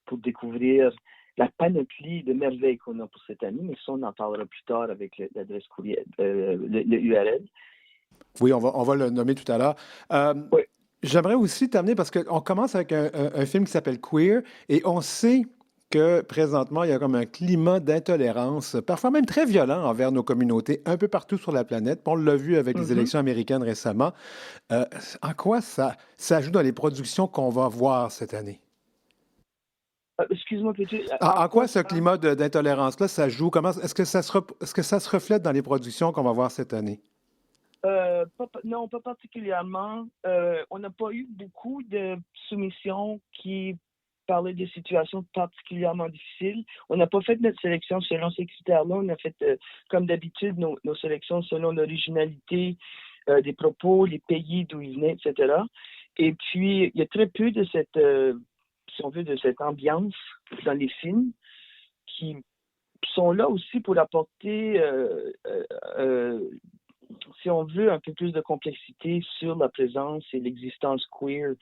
pour découvrir la panoplie de merveilles qu'on a pour cette année. Mais ça, on en parlera plus tard avec l'adresse courriel, le URL. Oui, on va le nommer tout à l'heure. Oui. J'aimerais aussi t'amener, parce qu'on commence avec un film qui s'appelle Queer, et on sait que présentement, il y a comme un climat d'intolérance, parfois même très violent envers nos communautés un peu partout sur la planète. On l'a vu avec les élections américaines récemment. En quoi ça joue dans les productions qu'on va voir cette année? Excuse-moi, peux-tu... En quoi ce climat d'intolérance-là, ça joue? Est-ce que ça se reflète dans les productions qu'on va voir cette année? Non, pas particulièrement. On n'a pas eu beaucoup de soumissions qui parlaient de situations particulièrement difficiles. On n'a pas fait notre sélection selon ces critères-là. On a fait, comme d'habitude, nos sélections selon l'originalité des propos, les pays d'où ils venaient, etc. Et puis, il y a très peu de cette, si on veut, de cette ambiance dans les films qui sont là aussi pour apporter si on veut, un peu plus de complexité sur la présence et l'existence queer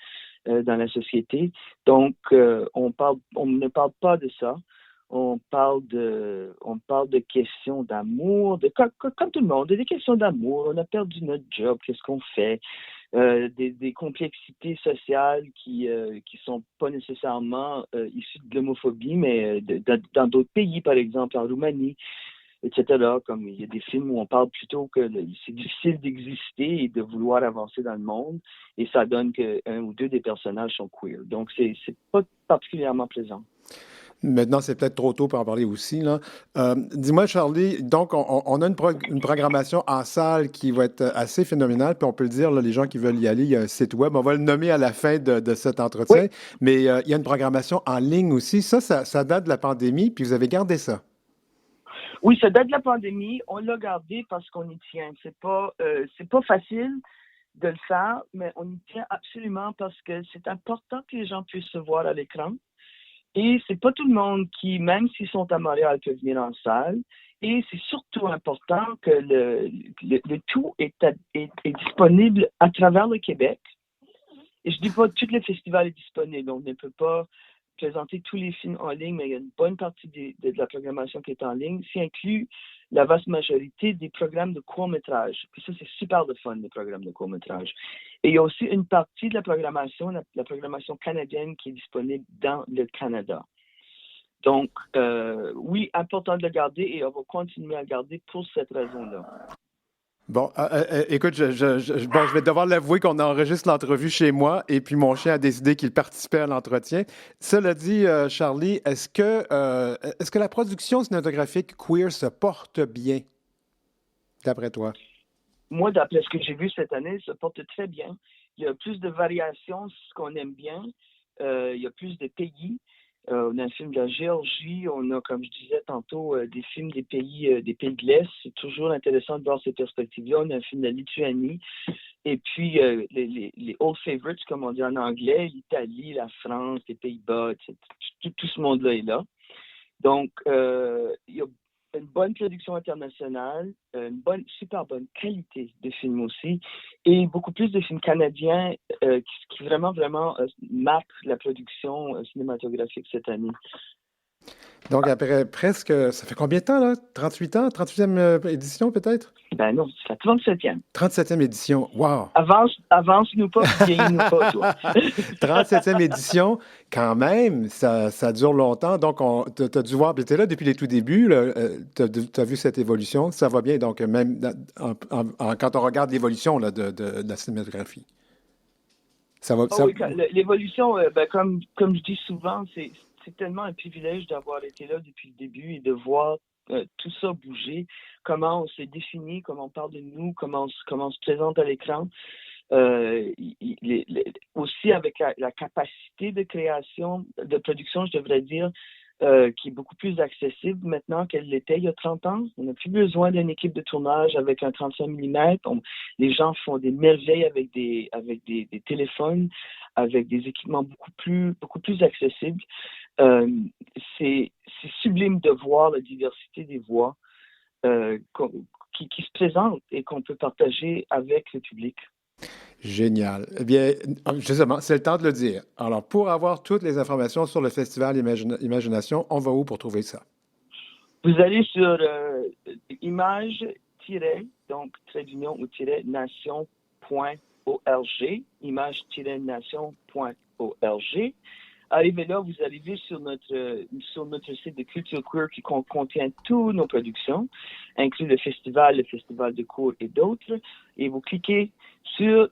dans la société. Donc, on ne parle pas de ça. On parle de questions d'amour, comme tout le monde, des questions d'amour. On a perdu notre job, qu'est-ce qu'on fait? Des complexités sociales qui sont pas nécessairement issues de l'homophobie, mais dans d'autres pays, par exemple en Roumanie, etc. Comme il y a des films où on parle plutôt que c'est difficile d'exister et de vouloir avancer dans le monde, et ça donne qu'un ou deux des personnages sont queer. Donc, c'est pas particulièrement plaisant. Maintenant, c'est peut-être trop tôt pour en parler aussi, là. Dis-moi, Charlie, donc on a une programmation en salle qui va être assez phénoménale, puis on peut le dire, là, les gens qui veulent y aller, il y a un site web, on va le nommer à la fin de cet entretien, oui. Mais il y a une programmation en ligne aussi. Ça date de la pandémie, puis vous avez gardé ça. Oui, ça date de la pandémie. On l'a gardé parce qu'on y tient. C'est pas facile de le faire, mais on y tient absolument parce que c'est important que les gens puissent se voir à l'écran. Et c'est pas tout le monde qui, même s'ils sont à Montréal, peut venir en salle. Et c'est surtout important que le tout est disponible à travers le Québec. Et je dis pas que tout le festival est disponible. On ne peut pas présenter tous les films en ligne, mais il y a une bonne partie de la programmation qui est en ligne, qui inclut la vaste majorité des programmes de court-métrage. Puis ça, c'est super de fun, les programmes de court-métrage. Et il y a aussi une partie de la programmation canadienne qui est disponible dans le Canada. Donc, oui, important de le garder et on va continuer à le garder pour cette raison-là. Bon, écoute, je vais devoir l'avouer qu'on enregistre l'entrevue chez moi et puis mon chien a décidé qu'il participait à l'entretien. Cela dit, Charlie, est-ce que la production cinématographique queer se porte bien, d'après toi? Moi, d'après ce que j'ai vu cette année, ça porte très bien. Il y a plus de variations, ce qu'on aime bien. Il y a plus de pays. On a un film de la Géorgie, on a, comme je disais tantôt, des films des pays de l'Est. C'est toujours intéressant de voir ces perspectives-là. On a un film de la Lituanie. Et puis, les old favorites, comme on dit en anglais, l'Italie, la France, les Pays-Bas, tout ce monde-là est là. Donc, il y a une bonne production internationale, super bonne qualité de films aussi, et beaucoup plus de films canadiens qui vraiment marquent la production cinématographique cette année. Donc, après presque, ça fait combien de temps, là? 38 ans? 38e édition, peut-être? Ben non, c'est la 37e. 37e édition, wow! Avance-nous pas, vieillis-nous pas, toi. 37e édition, quand même, ça dure longtemps. Donc, tu as dû voir, tu es là depuis les tout débuts, tu as vu cette évolution, ça va bien. Donc, même quand on regarde l'évolution là, de la cinématographie. Ça va, oui, l'évolution, comme je dis souvent, c'est tellement un privilège d'avoir été là depuis le début et de voir tout ça bouger, comment on s'est défini, comment on parle de nous, comment on se présente à l'écran. Aussi avec la capacité de création, de production, je devrais dire, qui est beaucoup plus accessible maintenant qu'elle l'était il y a 30 ans. On n'a plus besoin d'une équipe de tournage avec un 35 mm. Les gens font des merveilles avec des téléphones, avec des équipements beaucoup plus accessibles. C'est sublime de voir la diversité des voix qui se présentent et qu'on peut partager avec le public. Génial. Eh bien, justement, c'est le temps de le dire. Alors, pour avoir toutes les informations sur le Festival Imagination, on va où pour trouver ça? Vous allez sur image-nation.org, image-nation.org. Arrivez là, vous arrivez sur notre site de Culture Queer qui contient toutes nos productions, inclus le festival de cours et d'autres. Et vous cliquez sur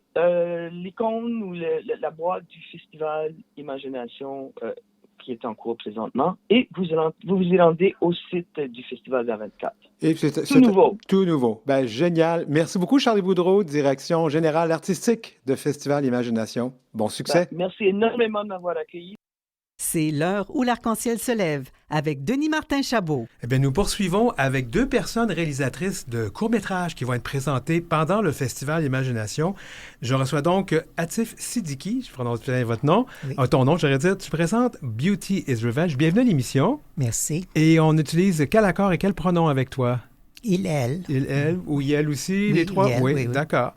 l'icône ou la boîte du festival Imagination qui est en cours présentement. Et vous vous y rendez au site du festival de la 24. Et c'est nouveau. Tout nouveau. Ben, génial. Merci beaucoup, Charlie Boudreau, direction générale artistique de Festival Imagination. Bon succès. Merci énormément de m'avoir accueilli. C'est l'heure où l'arc-en-ciel se lève avec Denis Martin-Chabot. Eh bien, nous poursuivons avec deux personnes réalisatrices de courts-métrages qui vont être présentés pendant le Festival Imagination. Je reçois donc Atif Siddiqui, je prononce bien votre nom. Oui. Ton nom, j'aurais dire, tu présentes Beauty is Revenge. Bienvenue à l'émission. Merci. Et on utilise quel accord et quel pronom avec toi? Il, elle. Il, elle ou elle aussi, oui, les trois? Elle, oui, d'accord.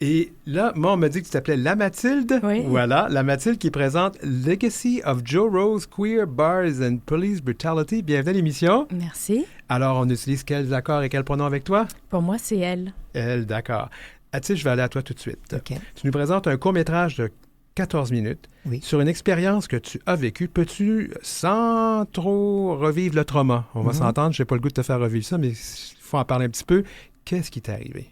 Et là, moi, on m'a dit que tu t'appelais La Mathilde. Oui. Voilà, La Mathilde qui présente Legacy of Joe Rose, Queer Bars and Police Brutality. Bienvenue à l'émission. Merci. Alors, on utilise quels accords et quels pronoms avec toi? Pour moi, c'est elle. Elle, d'accord. Atis, je vais aller à toi tout de suite. OK. Tu nous présentes un court-métrage de 14 minutes sur une expérience que tu as vécue. Peux-tu, sans trop revivre le trauma, on va s'entendre, je n'ai pas le goût de te faire revivre ça, mais il faut en parler un petit peu. Qu'est-ce qui t'est arrivé?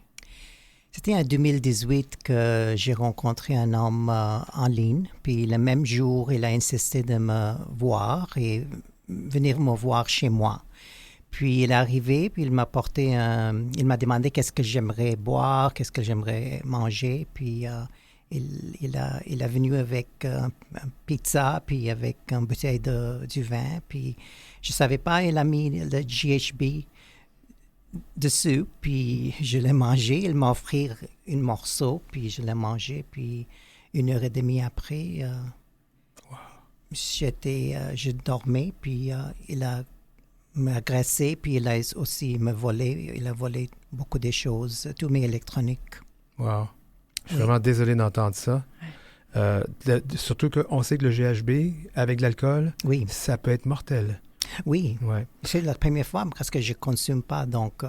C'était en 2018 que j'ai rencontré un homme en ligne. Puis le même jour, il a insisté de me voir et venir me voir chez moi. Puis il est arrivé, puis il m'a demandé qu'est-ce que j'aimerais boire, qu'est-ce que j'aimerais manger. Puis il est venu avec un pizza, puis avec une bouteille du vin. Puis je savais pas, il a mis le GHB dessus, puis je l'ai mangé. Il m'a offert un morceau, puis je l'ai mangé, puis 1h30 après, je dormais, puis il a m'agressé, puis il a aussi il a volé beaucoup de choses, tous mes électroniques. Wow. Je suis vraiment désolé d'entendre ça. Surtout qu'on sait que le GHB, avec de l'alcool, ça peut être mortel. Oui, c'est la première fois parce que je ne consomme pas, donc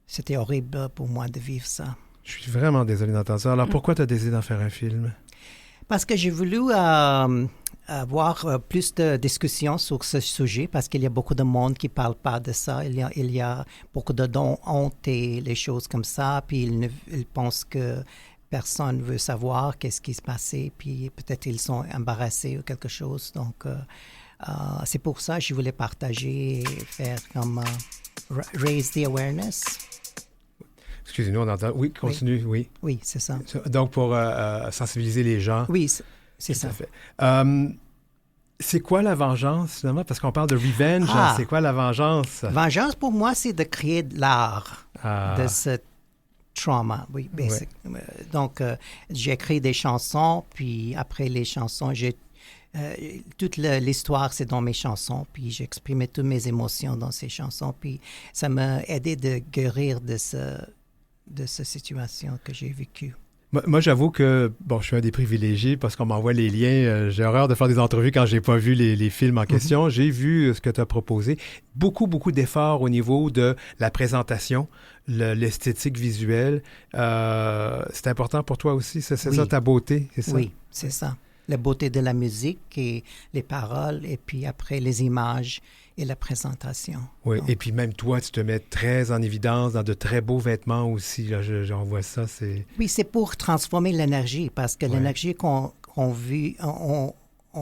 c'était horrible pour moi de vivre ça. Je suis vraiment désolé d'entendre ça. Alors, pourquoi tu as décidé d'en faire un film? Parce que j'ai voulu avoir plus de discussions sur ce sujet parce qu'il y a beaucoup de monde qui ne parle pas de ça. Il y a beaucoup de honte et les choses comme ça. Puis ils pensent que personne ne veut savoir qu'est-ce qui se passait. Puis peut-être ils sont embarrassés ou quelque chose. Donc, c'est pour ça que je voulais partager et faire comme raise the awareness. Excusez-nous, on entend. Oui, continue, oui. Oui, c'est ça. Donc, pour sensibiliser les gens. Oui, c'est ça. Tout à fait. C'est quoi la vengeance, finalement? Parce qu'on parle de revenge. C'est quoi la vengeance? Vengeance, pour moi, c'est de créer de l'art de ce trauma. Oui, basic. Ouais. Donc, j'ai écrit des chansons, puis après les chansons, toute l'histoire, c'est dans mes chansons, puis j'exprimais toutes mes émotions dans ces chansons, puis ça m'a aidé de guérir de cette situation que j'ai vécue. Moi, j'avoue que, je suis un des privilégiés parce qu'on m'envoie les liens. J'ai horreur de faire des entrevues quand j'ai pas vu les films en question. J'ai vu ce que tu as proposé. Beaucoup d'efforts au niveau de la présentation, l'esthétique visuelle. C'est important pour toi aussi, c'est ça ta beauté, c'est ça? Oui, c'est ça. La beauté de la musique et les paroles, et puis après les images et la présentation. Oui, et puis même toi, tu te mets très en évidence dans de très beaux vêtements aussi. Là, j'en vois ça, c'est... Oui, c'est pour transformer l'énergie, parce que l'énergie qu'on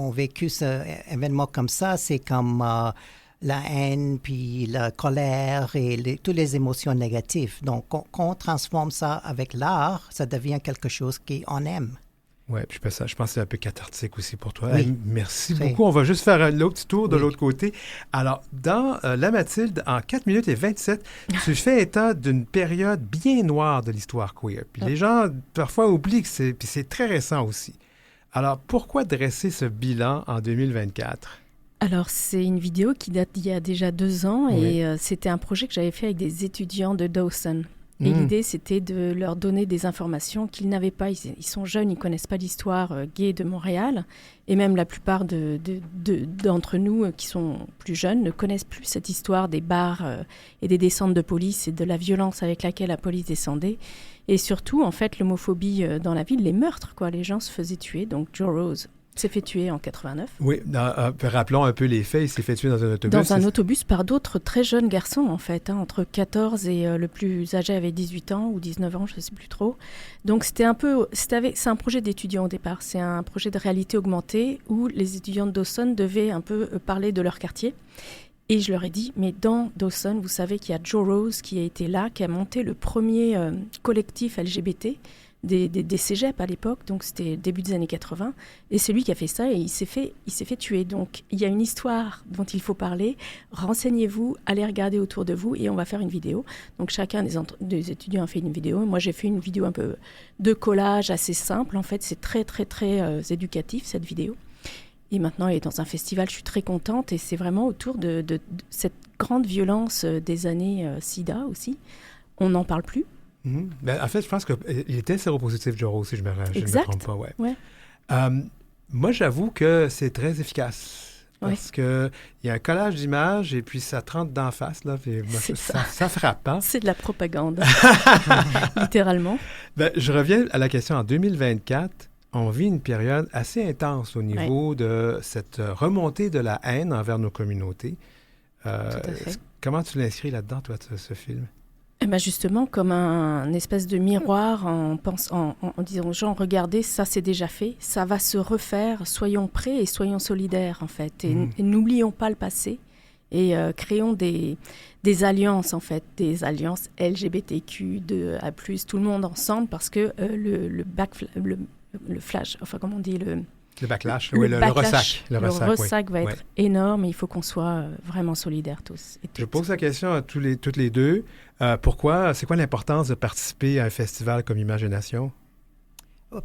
vécu ce événement comme ça, c'est comme la haine, puis la colère et toutes les émotions négatives. Donc, quand on transforme ça avec l'art, ça devient quelque chose qu'on aime. Oui, puis je pense que c'est un peu cathartique aussi pour toi. Oui. Merci beaucoup. On va juste faire un autre petit tour de l'autre côté. Alors, dans La Mathilde, en 4 minutes et 27, tu fais état d'une période bien noire de l'histoire queer. Puis les gens, parfois, oublient que c'est très récent aussi. Alors, pourquoi dresser ce bilan en 2024? Alors, c'est une vidéo qui date d'il y a déjà 2 ans et c'était un projet que j'avais fait avec des étudiants de Dawson. Et l'idée, c'était de leur donner des informations qu'ils n'avaient pas. Ils sont jeunes, ils ne connaissent pas l'histoire gay de Montréal. Et même la plupart d'entre nous qui sont plus jeunes ne connaissent plus cette histoire des bars et des descentes de police et de la violence avec laquelle la police descendait. Et surtout, en fait, l'homophobie dans la ville, les meurtres, quoi. Les gens se faisaient tuer. Donc, Joe Rose s'est fait tuer en 89. Oui, rappelons un peu les faits. Il s'est fait tuer dans un autobus. Dans un autobus par d'autres très jeunes garçons, en fait, entre 14 et le plus âgé avait 18 ans ou 19 ans, je ne sais plus trop. Donc, c'est un projet d'étudiants au départ. C'est un projet de réalité augmentée où les étudiants de Dawson devaient un peu parler de leur quartier. Et je leur ai dit, mais dans Dawson, vous savez qu'il y a Joe Rose qui a été là, qui a monté le premier collectif LGBT des cégeps à l'époque, donc c'était début des années 80, et c'est lui qui a fait ça et il s'est fait tuer. Donc il y a une histoire dont il faut parler, renseignez-vous, allez regarder autour de vous et on va faire une vidéo. Donc chacun des étudiants a fait une vidéo, moi j'ai fait une vidéo un peu de collage assez simple, en fait c'est très très très éducatif cette vidéo. Et maintenant elle est dans un festival, je suis très contente et c'est vraiment autour de cette grande violence des années SIDA aussi. On n'en parle plus. Ben, en fait, je pense qu'il était séropositif, Joe Rose, si je ne me trompe pas. Ouais. Moi, j'avoue que c'est très efficace. Parce qu'il y a un collage d'images et puis ça te rentre d'en face. Là, puis moi, ça frappe. Hein? C'est de la propagande, littéralement. Ben, je reviens à la question. En 2024, on vit une période assez intense au niveau de cette remontée de la haine envers nos communautés. Comment tu l'inscris là-dedans, toi, ce film? Eh ben justement, comme un espèce de miroir en disant aux gens, regardez, ça c'est déjà fait, ça va se refaire, soyons prêts et soyons solidaires en fait. Et n'oublions pas le passé et créons des alliances en fait, des alliances LGBTQ, A+, tout le monde ensemble parce que le flash, enfin comment on dit, le backlash, le ressac. Le ressac va être énorme et il faut qu'on soit vraiment solidaires tous. Je pose la question à toutes les deux. Pourquoi? C'est quoi l'importance de participer à un festival comme Imagination?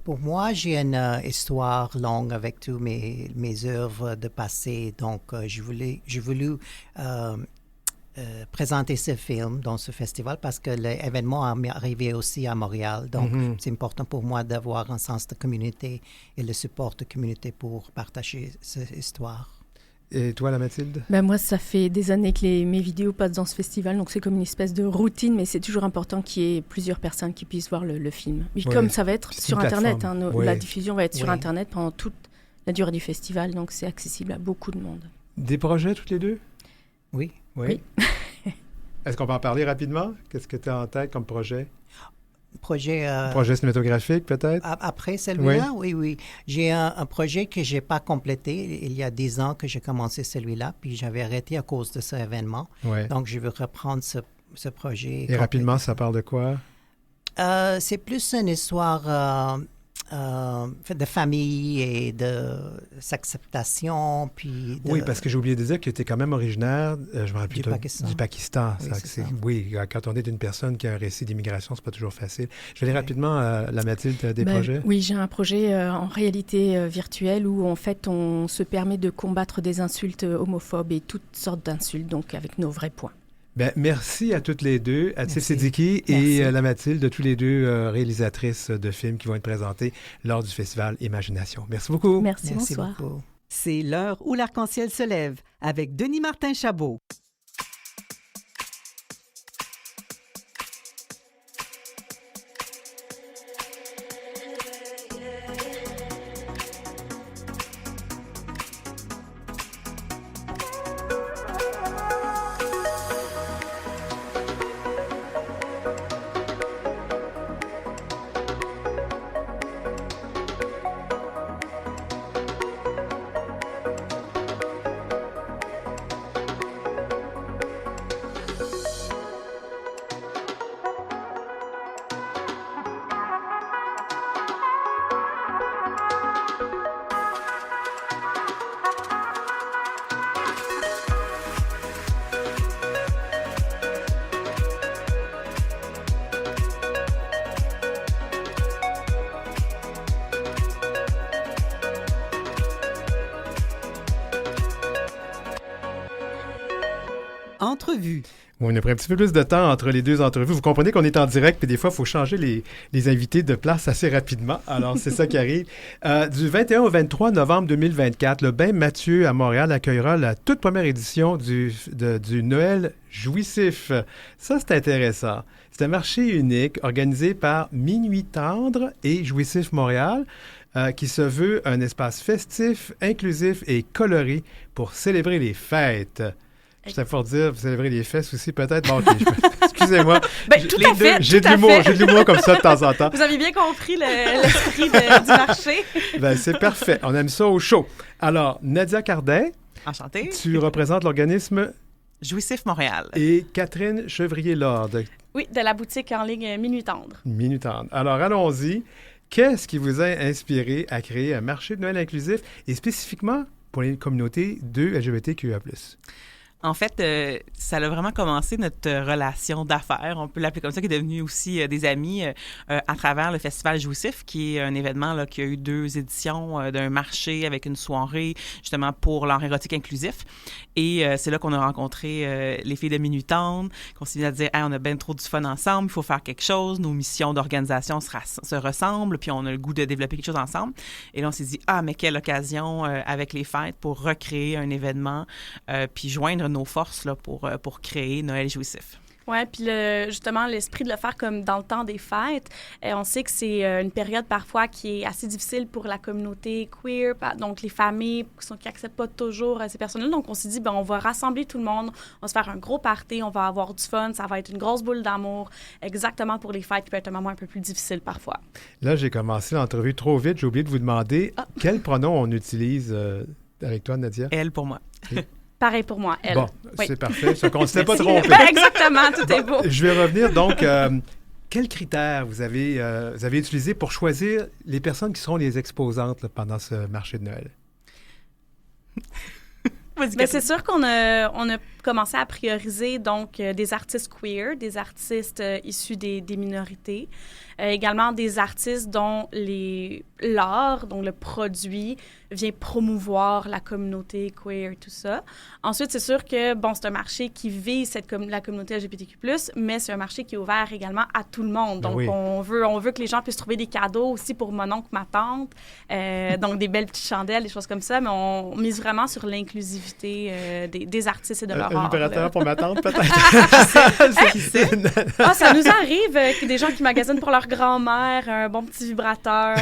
Pour moi, j'ai une histoire longue avec tous mes œuvres de passé. Donc, j'ai voulu présenter ce film dans ce festival parce que l'événement est arrivé aussi à Montréal. Donc, c'est important pour moi d'avoir un sens de communauté et le support de communauté pour partager cette histoire. Et toi, la Mathilde? Ben moi, ça fait des années que mes vidéos passent dans ce festival, donc c'est comme une espèce de routine, mais c'est toujours important qu'il y ait plusieurs personnes qui puissent voir le film. Et Oui. comme ça va être C'est sur une Internet, plateforme. Oui. la diffusion va être sur Oui. Internet pendant toute la durée du festival, donc c'est accessible à beaucoup de monde. Des projets, toutes les deux? Oui. Oui. Est-ce qu'on peut en parler rapidement? Qu'est-ce que tu as en tête comme projet? Projet. Projet cinématographique, peut-être? Après celui-là, oui. J'ai un projet que je n'ai pas complété. Il y a 10 ans que j'ai commencé celui-là, puis j'avais arrêté à cause de cet événement. Oui. Donc, je veux reprendre ce projet. Et rapidement, ça parle de quoi? C'est plus une histoire de famille et de s'acceptation, puis Oui, parce que j'ai oublié de dire que tu es quand même originaire, je me rappelle du Pakistan. Du Pakistan. Oui, c'est ça. Oui, quand on est une personne qui a un récit d'immigration, c'est pas toujours facile. Je vais aller rapidement à la Mathilde, des projets. Oui, j'ai un projet en réalité virtuelle où en fait on se permet de combattre des insultes homophobes et toutes sortes d'insultes, donc avec nos vrais points. Ben, merci à toutes les deux, à Atif Merci. Siddiqui et Merci. la Mathilde, tous les deux réalisatrices de films qui vont être présentés lors du festival Imagination. Merci beaucoup. Merci, bonsoir. beaucoup. C'est l'heure où l'arc-en-ciel se lève avec Denis Martin Chabot. Entrevue. On a pris un petit peu plus de temps entre les deux entrevues. Vous comprenez qu'on est en direct, puis des fois, il faut changer les invités de place assez rapidement. Alors, c'est ça qui arrive. Du 21 au 23 novembre 2024, le Bain Mathieu à Montréal accueillera la toute première édition du Noël jouissif. Ça, c'est intéressant. C'est un marché unique organisé par Minuit Tendre et Jouissif Montréal, qui se veut un espace festif, inclusif et coloré pour célébrer les fêtes. Je sais pas dire, vous célébrez les fesses aussi, peut-être. Bon, OK, excusez-moi. Ben, tout à fait. J'ai de l'humour comme ça de temps en temps. Vous avez bien compris l'esprit du marché. Ben, c'est parfait. On aime ça au chaud. Alors, Nadia Cardin. Enchantée. Tu représentes l'organisme Jouissif Montréal. Et Catherine Chevrier-Lord. Oui, de la boutique en ligne Minuit Tendre. Minuit Tendre. Alors, allons-y. Qu'est-ce qui vous a inspiré à créer un marché de Noël inclusif et spécifiquement pour les communautés de LGBTQIA+? En fait, ça a vraiment commencé notre relation d'affaires, on peut l'appeler comme ça, qui est devenue aussi des amis à travers le Festival Jouissif, qui est un événement là, qui a eu 2 éditions d'un marché avec une soirée justement pour l'art érotique inclusif. Et c'est là qu'on a rencontré les filles de Minuit Tendre, qu'on s'est mis à dire hey, on a bien trop du fun ensemble, il faut faire quelque chose, nos missions d'organisation se ressemblent, puis on a le goût de développer quelque chose ensemble. Et là, on s'est dit ah, mais quelle occasion avec les fêtes pour recréer un événement, puis joindre nos forces là, pour créer Noël jouissif. Oui, puis justement, l'esprit de le faire comme dans le temps des fêtes, on sait que c'est une période parfois qui est assez difficile pour la communauté queer, donc les familles qui n'acceptent pas toujours ces personnes-là. Donc, on s'est dit, ben, on va rassembler tout le monde, on va se faire un gros party, on va avoir du fun, ça va être une grosse boule d'amour, exactement pour les fêtes qui peut être un moment un peu plus difficile parfois. Là, j'ai commencé l'entrevue trop vite, j'ai oublié de vous demander quel pronom on utilise avec toi, Nadia? Elle pour moi. Pareil pour moi, elle. Bon, oui. C'est parfait. Ça qu'on ne s'est pas trompé. Ben, exactement, tout est beau. Je vais revenir donc. Quels critères vous avez utilisés pour choisir les personnes qui seront les exposantes là, pendant ce marché de Noël? Ben, c'est sûr qu'on a commencé à prioriser donc des artistes queer, des artistes issus des minorités, également des artistes dont l'art, dont le produit vient promouvoir la communauté queer, tout ça. Ensuite, c'est sûr que, bon, c'est un marché qui vise la communauté LGBTQ+, mais c'est un marché qui est ouvert également à tout le monde. Donc, on veut que les gens puissent trouver des cadeaux aussi pour mon oncle, ma tante, donc des belles petites chandelles, des choses comme ça, mais on mise vraiment sur l'inclusivité des artistes et de leur art. Un libérateur pour ma tante, peut-être? Ça nous arrive que des gens qui magasinent pour leur grand-mère un bon petit vibrateur.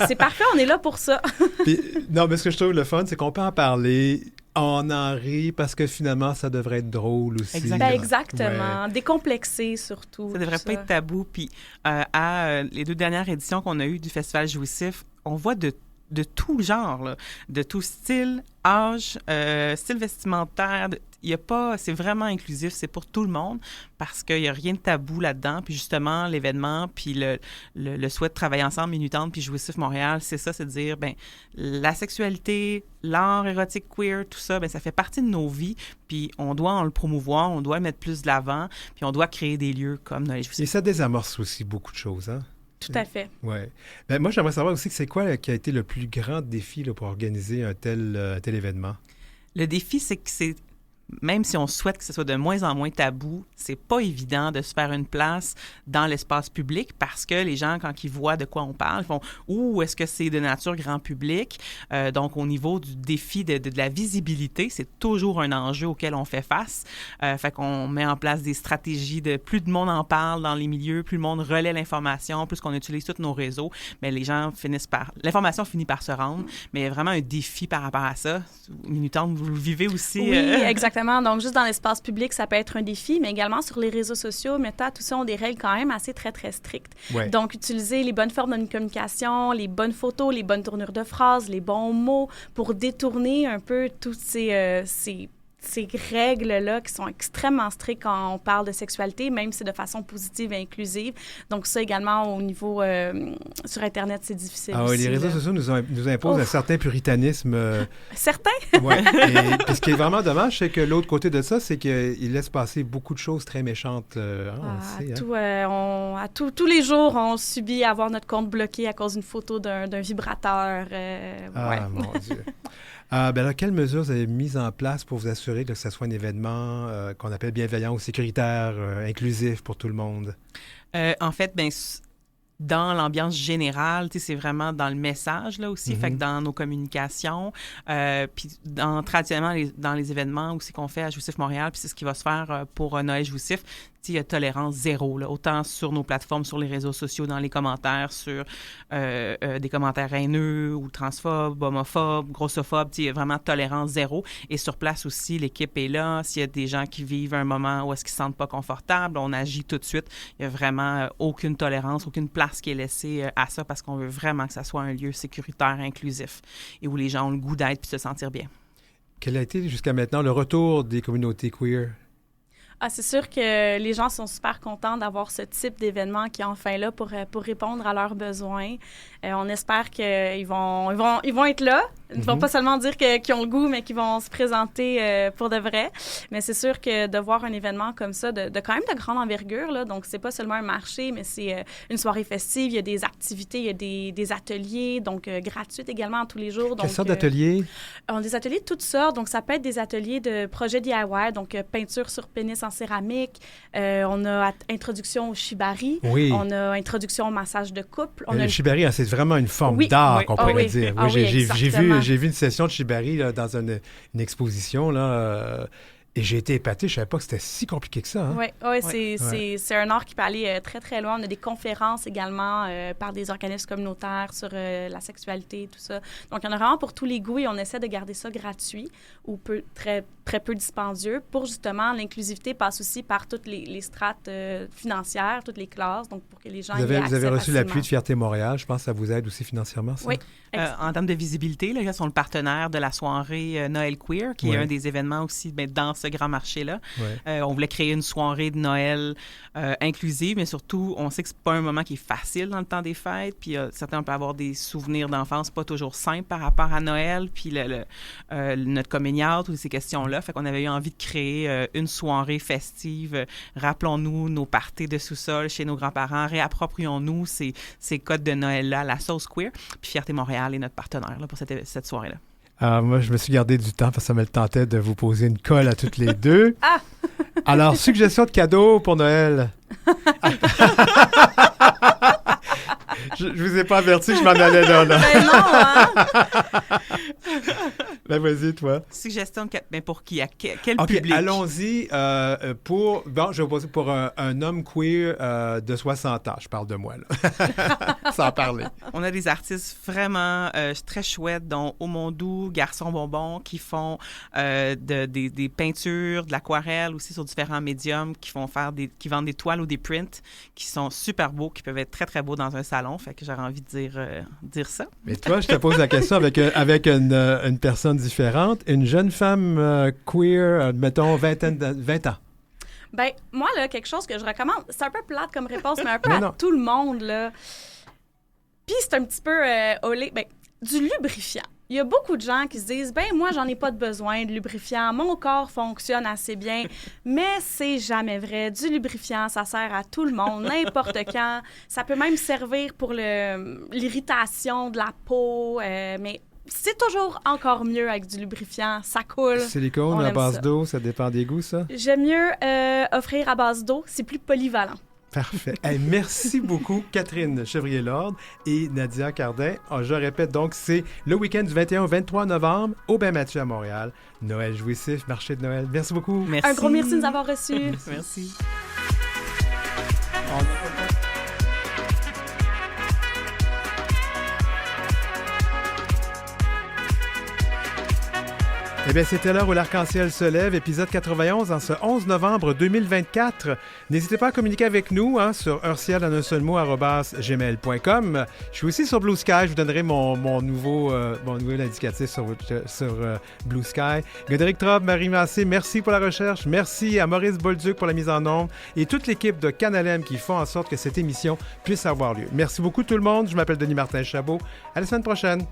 C'est parfait, on est là pour ça. Puis, non, mais ce que je trouve le fun, c'est qu'on peut en parler, on en rit parce que finalement, ça devrait être drôle aussi. Exactement. Décomplexé surtout. Ça devrait pas être tabou. Puis, les 2 dernières éditions qu'on a eues du Festival Jouissif, on voit de tout genre, là, de tout style, âge, style vestimentaire. C'est vraiment inclusif, c'est pour tout le monde parce qu'il n'y a rien de tabou là-dedans. Puis justement, l'événement, puis le souhait de travailler ensemble, Minutante puis Jouissif Montréal, c'est ça, c'est de dire, la sexualité, l'art érotique queer, tout ça, ça fait partie de nos vies. Puis on doit le promouvoir, on doit le mettre plus de l'avant, puis on doit créer des lieux comme dans les Jouissifs. Et ça désamorce aussi beaucoup de choses, hein? Tout à fait. Oui. Moi, j'aimerais savoir aussi c'est quoi qui a été le plus grand défi là, pour organiser un tel événement? Le défi, c'est que même si on souhaite que ce soit de moins en moins tabou, c'est pas évident de se faire une place dans l'espace public parce que les gens, quand ils voient de quoi on parle, ils font « Ouh, est-ce que c'est de nature grand public? » Donc, au niveau du défi de la visibilité, c'est toujours un enjeu auquel on fait face. Fait qu'on met en place des stratégies de plus de monde en parle dans les milieux, plus le monde relaie l'information, plus qu'on utilise tous nos réseaux, mais les gens l'information finit par se rendre, mais il y a vraiment un défi par rapport à ça. Minutante, vous le vivez aussi. Oui, exactement. Donc, juste dans l'espace public, ça peut être un défi, mais également sur les réseaux sociaux, Meta, tout ça ont des règles quand même assez très, très strictes. Ouais. Donc, utiliser les bonnes formes de communication, les bonnes photos, les bonnes tournures de phrases, les bons mots pour détourner un peu toutes ces règles-là qui sont extrêmement strictes quand on parle de sexualité, même si c'est de façon positive et inclusive. Donc, ça également, au niveau sur Internet, c'est difficile aussi. Oui, les réseaux sociaux nous imposent un certain puritanisme. Certain? Oui. Puis ce qui est vraiment dommage, c'est que l'autre côté de ça, c'est qu'il laisse passer beaucoup de choses très méchantes. Tous les jours, on subit avoir notre compte bloqué à cause d'une photo d'un vibrateur. Mon Dieu. Alors, quelles mesures vous avez mises en place pour vous assurer que ce soit un événement qu'on appelle bienveillant ou sécuritaire, inclusif pour tout le monde? En fait, dans l'ambiance générale, c'est vraiment dans le message là aussi, fait que dans nos communications, puis traditionnellement dans les événements aussi qu'on fait à Jouissif Montréal, puis c'est ce qui va se faire pour Noël Jouissif, il y a tolérance zéro, là, autant sur nos plateformes, sur les réseaux sociaux, dans les commentaires, sur des commentaires haineux ou transphobes, homophobes, grossophobes, il y a vraiment tolérance zéro. Et sur place aussi, l'équipe est là. S'il y a des gens qui vivent un moment où est-ce qu'ils ne se sentent pas confortables, on agit tout de suite. Il n'y a vraiment aucune tolérance, aucune place qui est laissée à ça parce qu'on veut vraiment que ça soit un lieu sécuritaire, inclusif et où les gens ont le goût d'être puis se sentir bien. Quel a été jusqu'à maintenant le retour des communautés queer? C'est sûr que les gens sont super contents d'avoir ce type d'événement qui est enfin là pour répondre à leurs besoins. On espère qu'ils vont être là. Ils ne vont pas seulement dire qu'ils ont le goût, mais qu'ils vont se présenter pour de vrai. Mais c'est sûr que de voir un événement comme ça, de quand même de grande envergure, là, donc c'est pas seulement un marché, mais c'est une soirée festive, il y a des activités, il y a des ateliers, donc gratuites également tous les jours. Quelle sorte d'ateliers? On a des ateliers de toutes sortes, donc ça peut être des ateliers de projets DIY, donc peinture sur pénis en céramique, on a introduction au shibari, on a introduction au massage de couple. Le shibari, c'est vraiment une forme d'art qu'on pourrait dire. J'ai vu une session de shibari là, dans une exposition, là, et j'ai été épaté. Je ne savais pas que c'était si compliqué que ça. Hein? C'est un art qui peut aller très, très loin. On a des conférences également par des organismes communautaires sur la sexualité et tout ça. Donc, il y en a vraiment pour tous les goûts et on essaie de garder ça gratuit ou très, très peu dispendieux pour justement l'inclusivité passe aussi par toutes les strates financières, toutes les classes, donc pour que les gens Vous avez reçu l'appui de Fierté Montréal. Je pense que ça vous aide aussi financièrement, ça? Oui. En termes de visibilité, là, ils sont le partenaire de la soirée Noël Queer, qui est un des événements aussi dans ce grand marché-là. Ouais. On voulait créer une soirée de Noël inclusive, mais surtout, on sait que c'est pas un moment qui est facile dans le temps des fêtes, puis certains peuvent avoir des souvenirs d'enfance pas toujours simples par rapport à Noël, puis notre coming out ou ces questions-là. Fait qu'on avait eu envie de créer une soirée festive. Rappelons-nous nos parties de sous-sol chez nos grands-parents, réapproprions-nous ces codes de Noël-là, la sauce queer, puis Fierté Montréal est notre partenaire là, pour cette soirée-là. Moi, je me suis gardé du temps parce que ça me tentait de vous poser une colle à toutes les deux. Ah! Alors, suggestion de cadeau pour Noël. Je vous ai pas averti que je m'en allais là. Ben non, hein? Ben, vas-y, toi. Suggestion de pour qui? À quel OK, public? allons-y je vais poser pour un homme queer de 60 ans. Je parle de moi, là. Sans parler. On a des artistes vraiment très chouettes, dont Omondou, Garçon Bonbon, qui font des peintures, de l'aquarelle aussi sur différents médiums, qui vendent des toiles ou des prints qui sont super beaux, qui peuvent être très, très beaux dans un salon. Fait que j'aurais envie de dire ça. Mais toi, je te pose la question avec une personne différente, une jeune femme queer, mettons 20 ans. Ben, moi, là, quelque chose que je recommande, c'est un peu plate comme réponse, mais un peu Non. tout le monde, là. Puis c'est un petit peu du lubrifiant. Il y a beaucoup de gens qui se disent, ben moi, j'en ai pas de besoin de lubrifiant, mon corps fonctionne assez bien, mais c'est jamais vrai. Du lubrifiant, ça sert à tout le monde, n'importe quand. Ça peut même servir pour l'irritation de la peau, mais c'est toujours encore mieux avec du lubrifiant. Ça coule. Silicone à base d'eau, ça dépend des goûts, ça? J'aime mieux offrir à base d'eau. C'est plus polyvalent. Parfait. Hey, merci beaucoup, Catherine Chevrier-Lord et Nadia Cardin. Je répète donc, c'est le week-end du 21 au 23 novembre au Bain Mathieu à Montréal. Noël jouissif, marché de Noël. Merci beaucoup. Merci. Un gros merci de nous avoir reçus. Merci. Eh bien, c'était l'heure où l'arc-en-ciel se lève, épisode 91, en ce 11 novembre 2024. N'hésitez pas à communiquer avec nous sur heurciel en un seul mot @gmail.com. Je suis aussi sur Blue Sky. Je vous donnerai mon nouveau indicatif sur Blue Sky. Godéric Traub, Marie Massé, merci pour la recherche. Merci à Maurice Bolduc pour la mise en onde et toute l'équipe de Canalem qui font en sorte que cette émission puisse avoir lieu. Merci beaucoup tout le monde. Je m'appelle Denis Martin Chabot. À la semaine prochaine.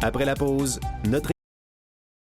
Après la pause, notre